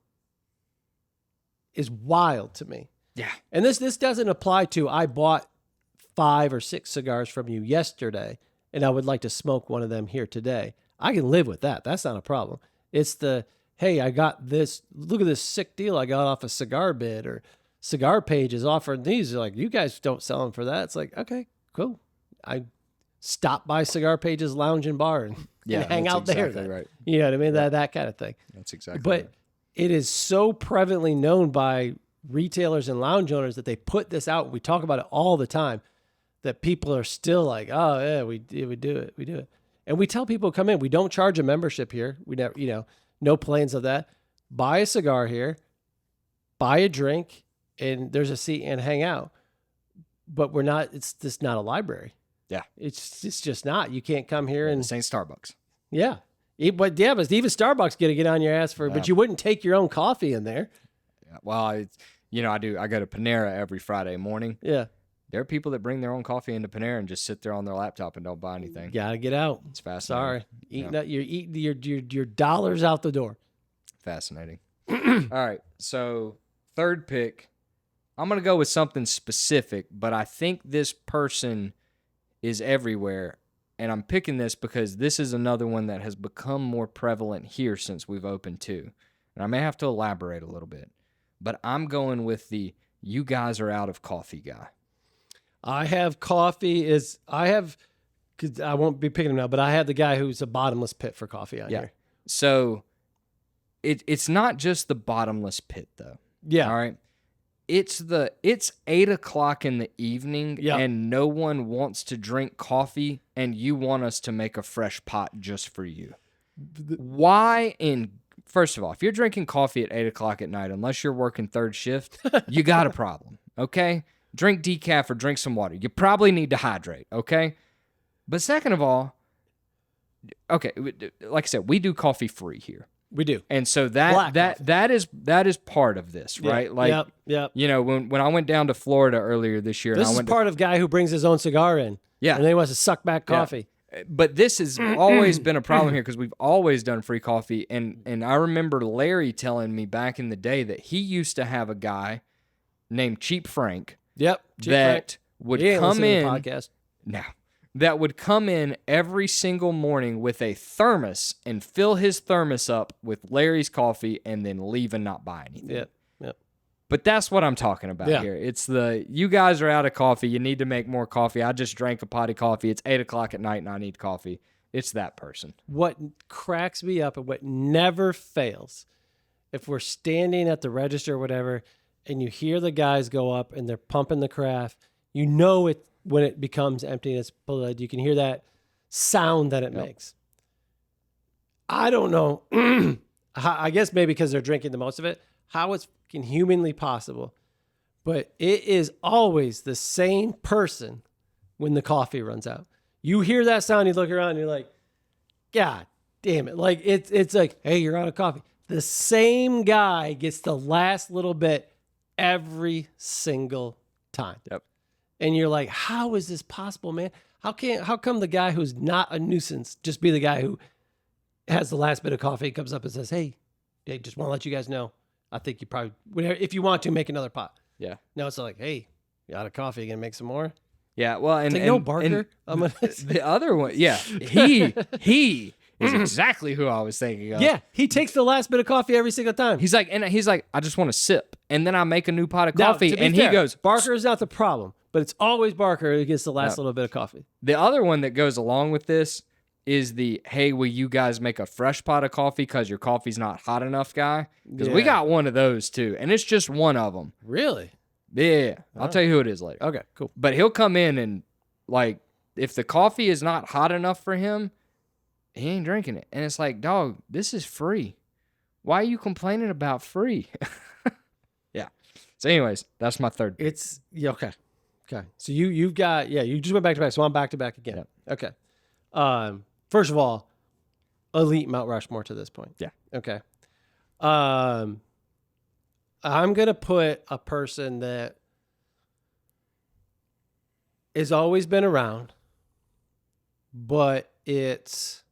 is wild to me. Yeah. And this doesn't apply to I bought 5 or 6 cigars from you yesterday and I would like to smoke one of them here today. I can live with that. That's not a problem. It's the, hey, I got this, look at this sick deal I got off a Cigar Bid, or Cigar Page is offering these. They're like, you guys don't sell them for that. It's like, okay, cool. I stop by Cigar Page's lounge and bar and hang out there. Exactly right. You know what I mean? That kind of thing. That's exactly But right. it is so prevalently known by retailers and lounge owners that they put this out. We talk about it all the time, that people are still like, oh yeah, we do it. And we tell people to come in. We don't charge a membership here. We never, no plans of that. Buy a cigar here, buy a drink, and there's a seat and hang out. But it's just not a library. Yeah. It's just not. You can't come here and This ain't Starbucks. yeah. But even Starbucks get on your ass but you wouldn't take your own coffee in there. Yeah. Well, I do. I go to Panera every Friday morning. Yeah. There are people that bring their own coffee into Panera and just sit there on their laptop and don't buy anything. Gotta get out. It's fascinating. Sorry. You're eating your dollars out the door. Fascinating. All right. So, third pick, I'm going to go with something specific, but I think this person is everywhere. And I'm picking this because this is another one that has become more prevalent here since we've opened too. And I may have to elaborate a little bit. But I'm going with the you guys are out of coffee guy. I have coffee because I won't be picking him now, but I have the guy who's a bottomless pit for coffee on here. So it's not just the bottomless pit though. Yeah. All right. It's 8:00 in the evening and no one wants to drink coffee and you want us to make a fresh pot just for you. Why first of all, if you're drinking coffee at 8:00 at night, unless you're working third shift, you got a problem. Okay. Drink decaf or drink some water. You probably need to hydrate, okay? But second of all, okay, like I said, we do coffee free here. We do. And so that is part of this, right? Yeah. Like Yep. When I went down to Florida earlier this year, This is part of guy who brings his own cigar in. Yeah. And then he wants to suck back coffee. But this has always been a problem here because we've always done free coffee. And I remember Larry telling me back in the day that he used to have a guy named Cheap Frank. Yep. That would come in. Podcast. No. That would come in every single morning with a thermos and fill his thermos up with Larry's coffee and then leave and not buy anything. Yep. But that's what I'm talking about here. It's you guys are out of coffee. You need to make more coffee. I just drank a pot of coffee. It's 8:00 at night and I need coffee. It's that person. What cracks me up and what never fails, if we're standing at the register or whatever, and you hear the guys go up and they're pumping the carafe, you know it when it becomes empty and it's pulled. You can hear that sound that it makes. I don't know. I guess maybe because they're drinking the most of it, how it's humanly possible. But it is always the same person when the coffee runs out. You hear that sound, you look around, and you're like, God damn it. Like it's like, hey, you're out of coffee. The same guy gets the last little bit every single time. Yep. And you're like, how is this possible, man? How come the guy who's not a nuisance just be the guy who has the last bit of coffee, comes up and says, hey, just want to let you guys know, I think you probably, if you want to, make another pot. Yeah. No, it's like, hey, you out of coffee, you gonna make some more? Yeah. Well, and It's like, no, Barker. I'm gonna the other one, he is exactly who I was thinking of. Yeah, he takes the last bit of coffee every single time. He's like, I just want to sip, and then I make a new pot of Now, coffee, to be and fair, he goes, Barker is not the problem, but it's always Barker who gets the last little bit of coffee. The other one that goes along with this is the, hey, will you guys make a fresh pot of coffee because your coffee's not hot enough guy? Because we got one of those too, and it's just one of them. Really? Yeah. I'll tell you who it is later. Okay, cool. But he'll come in and, like, if the coffee is not hot enough for him, he ain't drinking it. And it's like, dog, this is free. Why are you complaining about free? Yeah. So anyways, that's my third. It's okay. Okay. So you've got you just went back to back. So I'm back to back again. Yep. Okay. First of all, elite Mount Rushmore to this point. Yeah. Okay. I'm gonna put a person that has always been around, but it's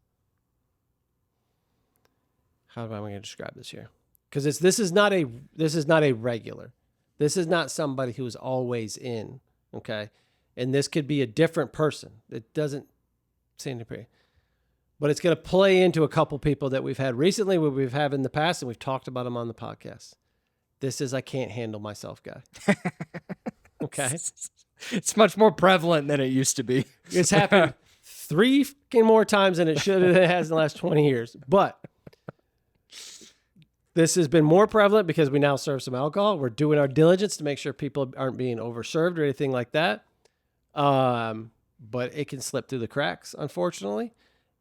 how am I going to describe this here? because this is not a regular. This is not somebody who is always in. Okay, and this could be a different person. It doesn't seem to be, but it's going to play into a couple people that we've had recently, what we've had in the past, and we've talked about them on the podcast. This is I can't handle myself guy. Okay, It's much more prevalent than it used to be. it's happened 3 fucking more times than it should have. It has in the last 20 years, but. This has been more prevalent because we now serve some alcohol. We're doing our diligence to make sure people aren't being overserved or anything like that. But it can slip through the cracks, unfortunately.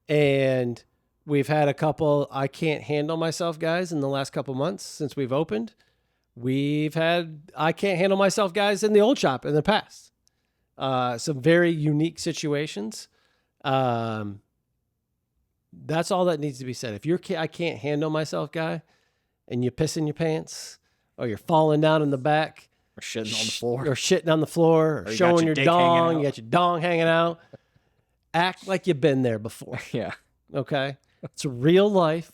And we've had a couple I can't handle myself guys in the last couple months since we've opened. We've had I can't handle myself guys in the old shop in the past. Some very unique situations. That's all that needs to be said. If you're I can't handle myself guy, and you piss in your pants, or you're falling down in the back, Or shitting on the floor. or shitting on the floor, or you showing got your your dick hanging dong, out. you got your dong hanging out. Act like you've been there before, Yeah. okay? It's a real life.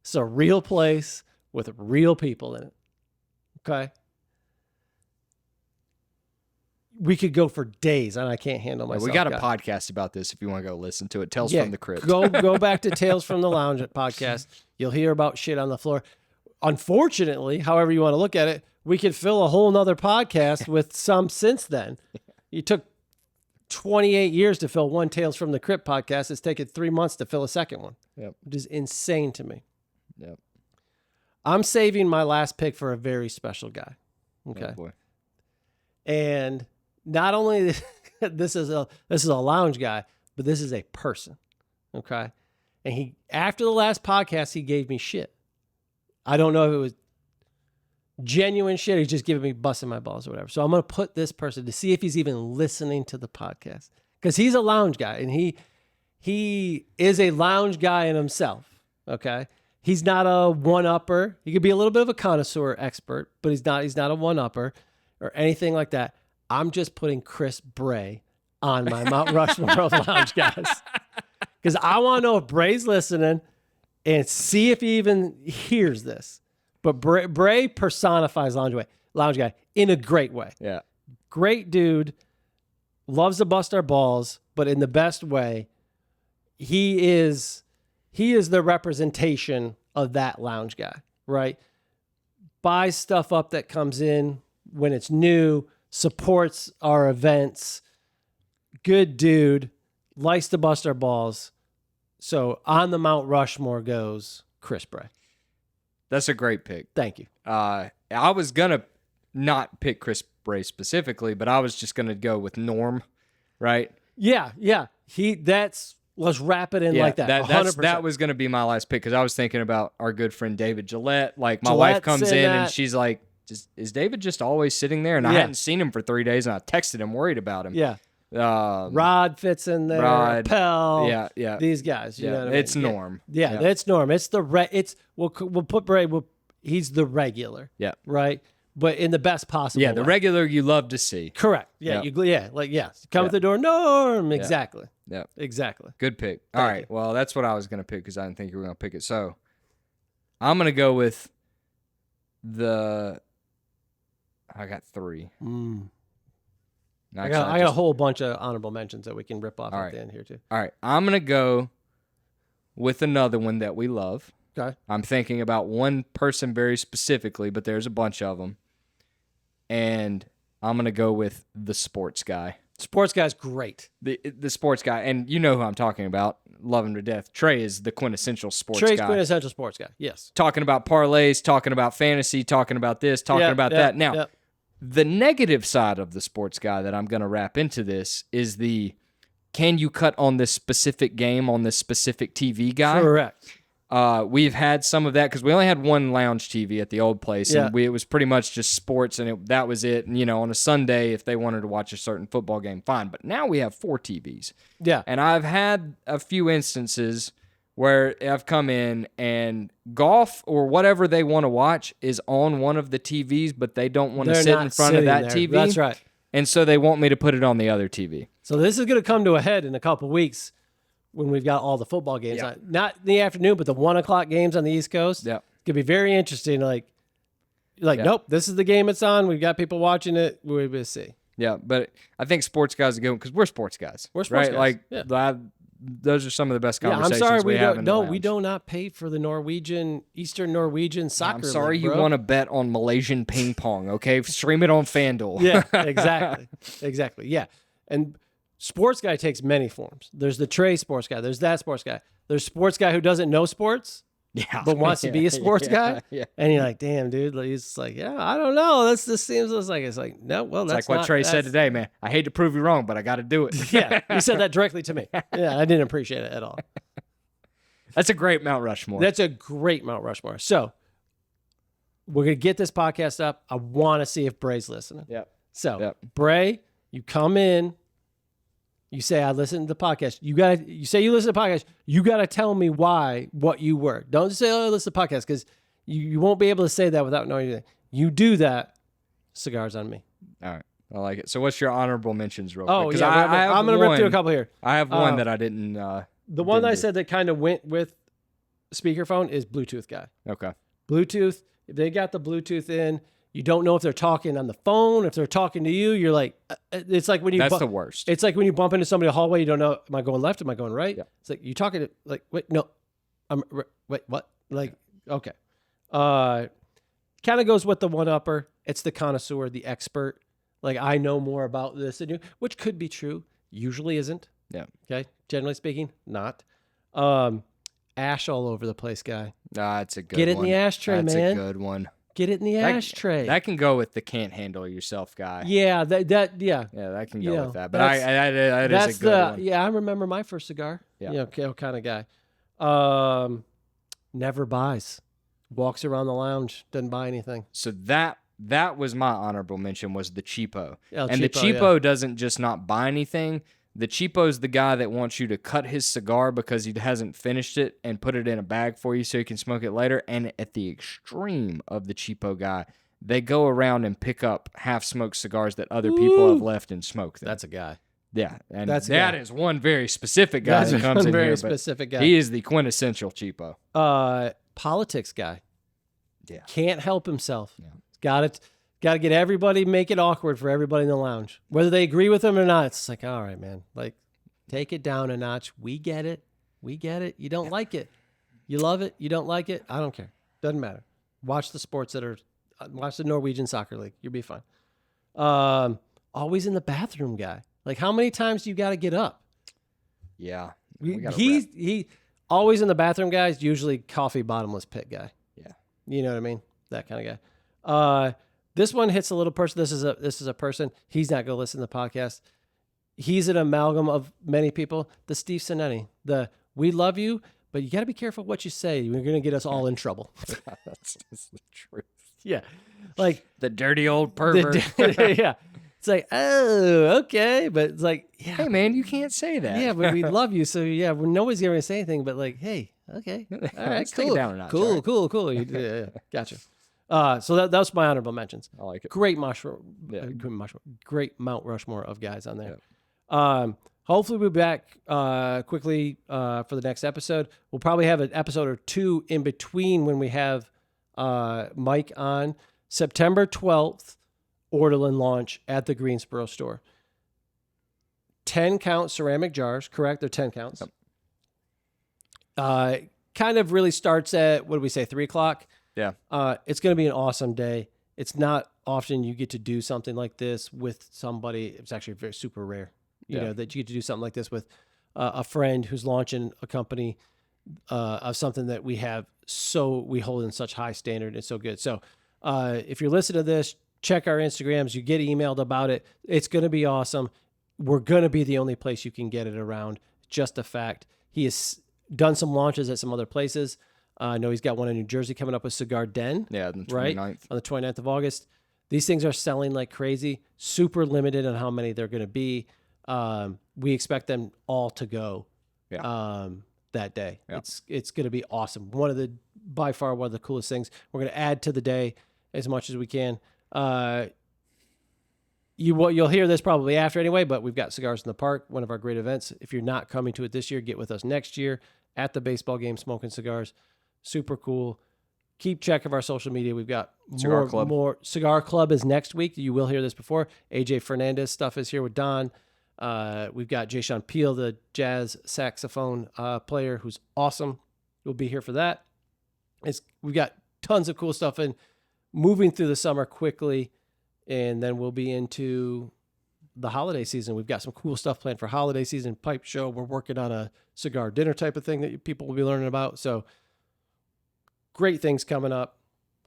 It's a real place with real people in it, okay? We could go for days, and I can't handle myself. We got a guy. podcast about this if you want to go listen to it. Tales Yeah, from the Crypt. go back to Tales from the Lounge podcast. You'll hear about shit on the floor. Unfortunately, however you want to look at it, we could fill a whole nother podcast with some since then. You took 28 years to fill one Tales from the Crypt podcast. It's taken 3 months to fill a second one, Yep. which is insane to me. Yep. I'm saving my last pick for a very special guy. Okay. Oh, boy. And not only this is a lounge guy, but this is a person. Okay. And he, after the last podcast, he gave me shit. I don't know if it was genuine shit. He's just giving me busting my balls or whatever. So I'm going to put this person to see if he's even listening to the podcast, because he's a lounge guy and he is a lounge guy in himself. Okay. He's not a one-upper. He could be a little bit of a connoisseur expert, but he's not a one-upper or anything like that. I'm just putting Chris Bray on my Mount Rushmore of lounge guys, because I want to know if Bray's listening and see if he even hears this. But Bray personifies lounge guy in a great way. Yeah. Great dude, loves to bust our balls, but in the best way. He is the representation of that lounge guy, right? Buys stuff up that comes in when it's new, supports our events, good dude, likes to bust our balls. So on the Mount Rushmore goes Chris Bray. That's a great pick. Thank you. I was going to not pick Chris Bray specifically, but I was just going to go with Norm, right? Yeah. Let's wrap it in like that. 100%. That was going to be my last pick, because I was thinking about our good friend David Gillette. Like, my Gillette's wife comes in in that. and she's like, is David just always sitting there? And I Yeah. hadn't seen him for 3 days, and I texted him worried about him. Yeah. Um, Rod fits in there. Rod, Pell. yeah. These guys. You know what I mean? It's Norm. Yeah, Yeah. that's Norm. It's we'll put Bray. He's the regular. Yeah. Right. But in the best possible Yeah, the way. regular you love to see. Correct. Yeah. Yeah. Come Yeah. at the door. Norm. Exactly. Yeah. Exactly. Good pick. All right. Well, that's what I was going to pick, because I didn't think you were going to pick it. So I'm going to go with I got 3. I got a whole bunch of honorable mentions that we can rip off at the end here too. All right. I'm going to go with another one that we love. Okay. I'm thinking about one person very specifically, but there's a bunch of them. And I'm going to go with the sports guy. Sports guy's great. The sports guy. And you know who I'm talking about. Love him to death. Trey is the quintessential sports Trey's guy. quintessential sports guy. Yes. Talking about parlays, talking about fantasy, talking about this, talking about that. Now, the negative side of the sports guy that I'm going to wrap into this is can you cut on this specific game on this specific TV guy? Correct. We've had some of that, because we only had one lounge TV at the old place, and it was pretty much just sports, and that was it. And, on a Sunday, if they wanted to watch a certain football game, fine. But now we have 4 TVs. Yeah. And I've had a few instances where I've come in and golf or whatever they want to watch is on one of the TVs, but they don't want to sit in front of that TV. That's right. And so they want me to put it on the other TV. So this is going to come to a head in a couple weeks when we've got all the football games. Yeah. Not in the afternoon, but the 1:00 games on the East Coast. Yeah. gonna be very interesting. Like, Yeah. nope, this is the game it's on. We've got people watching it. We'll see. Yeah, but I think sports guys are good because we're sports guys. We're sports right? guys. Like Yeah. those are some of the best Yeah, I'm conversations sorry we have in the we lounge. do not pay for the Eastern Norwegian soccer. I'm sorry league, you bro. want to bet on Malaysian ping pong, okay? Stream it on FanDuel. Yeah, exactly. Yeah, and sports guy takes many forms. There's the Trey sports guy. There's that sports guy. There's sports guy who doesn't know sports Yeah. but wants to be a sports guy. Yeah. And you're like, damn, dude. Like, he's like, yeah, I don't know. This seems it's like no. Well, It's that's like what not, Trey said that's- today, man. I hate to prove you wrong, but I got to do it. Yeah, he said that directly to me. Yeah, I didn't appreciate it at all. That's a great Mount Rushmore. That's a great Mount Rushmore. So we're gonna get this podcast up. I want to see if Bray's listening. Yeah. So Yep. Bray, you come in. You say I listened to the podcast. You say you listen to the podcast. You gotta tell me what you were. Don't just say I listen to the podcast because you won't be able to say that without knowing anything. You do that. Cigars on me. All right. I like it. So what's your honorable mentions real Oh quick? 'Cause yeah, I have I'm gonna rip through a one- couple here. I have one that I didn't. The one didn't I do. said that kind of went with speakerphone is Bluetooth guy. Okay. Bluetooth. If they got the Bluetooth in, you don't know if they're talking on the phone. If they're talking to you, you're like, it's like when you. That's the worst. It's like when you bump into somebody in the hallway. You don't know. Am I going left? Am I going right? Yeah. It's like you talking to like wait no, wait what? Like okay, kind of goes with the one upper. It's the connoisseur, the expert. Like I know more about this than you, which could be true. Usually isn't. Yeah. Okay. Generally speaking, not. Ash all over the place, guy. That's a good Get it one. in the ashtray, That's man. a good one. Get it in the ashtray. That can go with the can't handle yourself guy. yeah, that yeah. Yeah, that can You go know, with that. But that's- that That's is a good one. yeah. I remember my first cigar. Yeah. You know, kind of guy. Never buys. Walks around the lounge, doesn't buy anything. So that was my honorable mention was the cheapo. El And the Cheapo, yeah. cheapo doesn't just not buy anything. The cheapo's the guy that wants you to cut his cigar because he hasn't finished it and put it in a bag for you so you can smoke it later. And at the extreme of the cheapo guy, they go around and pick up half-smoked cigars that other people have left and smoke them. That's a guy. Yeah, and That's a that guy. is one very specific guy That's that comes one in very here. specific but guy. He is the quintessential cheapo. Politics guy. Yeah. Can't help himself. Yeah. Got to get everybody, make it awkward for everybody in the lounge. Whether they agree with him or not, it's like, all right, man. Like, take it down a notch. We get it. You don't like it. You love it. You don't like it. I don't care. Doesn't matter. Watch the sports watch the Norwegian soccer league. You'll be fine. Always in the bathroom guy. Like, how many times do you got to get up? Yeah. He always in the bathroom guys, usually coffee bottomless pit guy. Yeah. You know what I mean? That kind of guy. This one hits a little person. This is a person. He's not going to listen to the podcast. He's an amalgam of many people. The Steve Sinetti. We love you, but you got to be careful what you say. You're going to get us all in trouble. That's just the truth. Yeah. Like The dirty old pervert. yeah. It's like, oh, okay. But it's like, yeah. Hey, man, you can't say that. Yeah, but we love you. So yeah, nobody's going to say anything, but like, hey, okay. All right, Let's take it cool. down a notch, all right? Cool. Yeah. Gotcha. So that was my honorable mentions. I like it. Great mushroom, Yeah. great Mount Rushmore of guys on there. Hopefully we'll be back quickly for the next episode. We'll probably have an episode or two in between when we have Mike on. September 12th, Ortolan launch at the Greensboro store. 10 count ceramic jars, correct? They're 10 counts. Yep. Kind of really starts at, what do we say, 3 o'clock? Yeah. It's going to be an awesome day. It's not often you get to do something like this with somebody. It's actually very super rare, you know, that you get to do something like this with a friend who's launching a company of something that we hold in such high standard and so good. So if you're listening to this, check our Instagrams. You get emailed about it. It's going to be awesome. We're going to be the only place you can get it around. Just a fact. He has done some launches at some other places. I know he's got one in New Jersey coming up with Cigar Den. Yeah, on the 29th. Right? On the 29th of August. These things are selling like crazy. Super limited on how many they're going to be. We expect them all to go that day. Yeah. It's going to be awesome. By far one of the coolest things. We're going to add to the day as much as we can. You'll hear this probably after anyway, but we've got Cigars in the Park, one of our great events. If you're not coming to it this year, get with us next year at the baseball game, smoking cigars. Super cool. keep check of our social media. We've got Cigar Club. more. Cigar Club is next week. You will hear this before. AJ Fernandez stuff is here with Don. We've got Jay Sean Peel, the jazz saxophone player, who's awesome. We'll be here for that. We've got tons of cool stuff and moving through the summer quickly, and then we'll be into the holiday season. We've got some cool stuff planned for holiday season. Pipe show. We're working on a cigar dinner type of thing that people will be learning about. So great things coming up.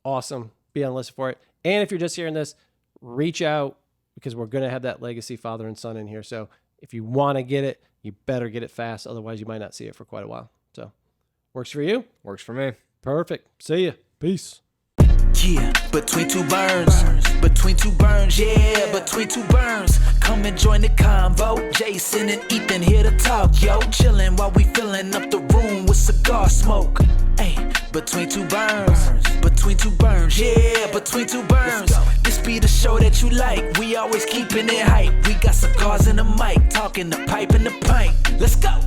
Awesome. Be on the list for it. And if you're just hearing this, reach out because we're going to have that legacy father and son in here. So if you want to get it, you better get it fast. Otherwise, you might not see it for quite a while. So works for you? Works for me. Perfect. See ya. Peace. Yeah, between two burns, yeah, between two burns. Come and join the convo. Jason and Ethan here to talk, yo. Chillin' while we filling up the room with cigar smoke. Hey, between two burns, yeah, between two burns. This be the show that you like. We always keeping it hype. We got cigars in the mic, talking the pipe and the pint. Let's go.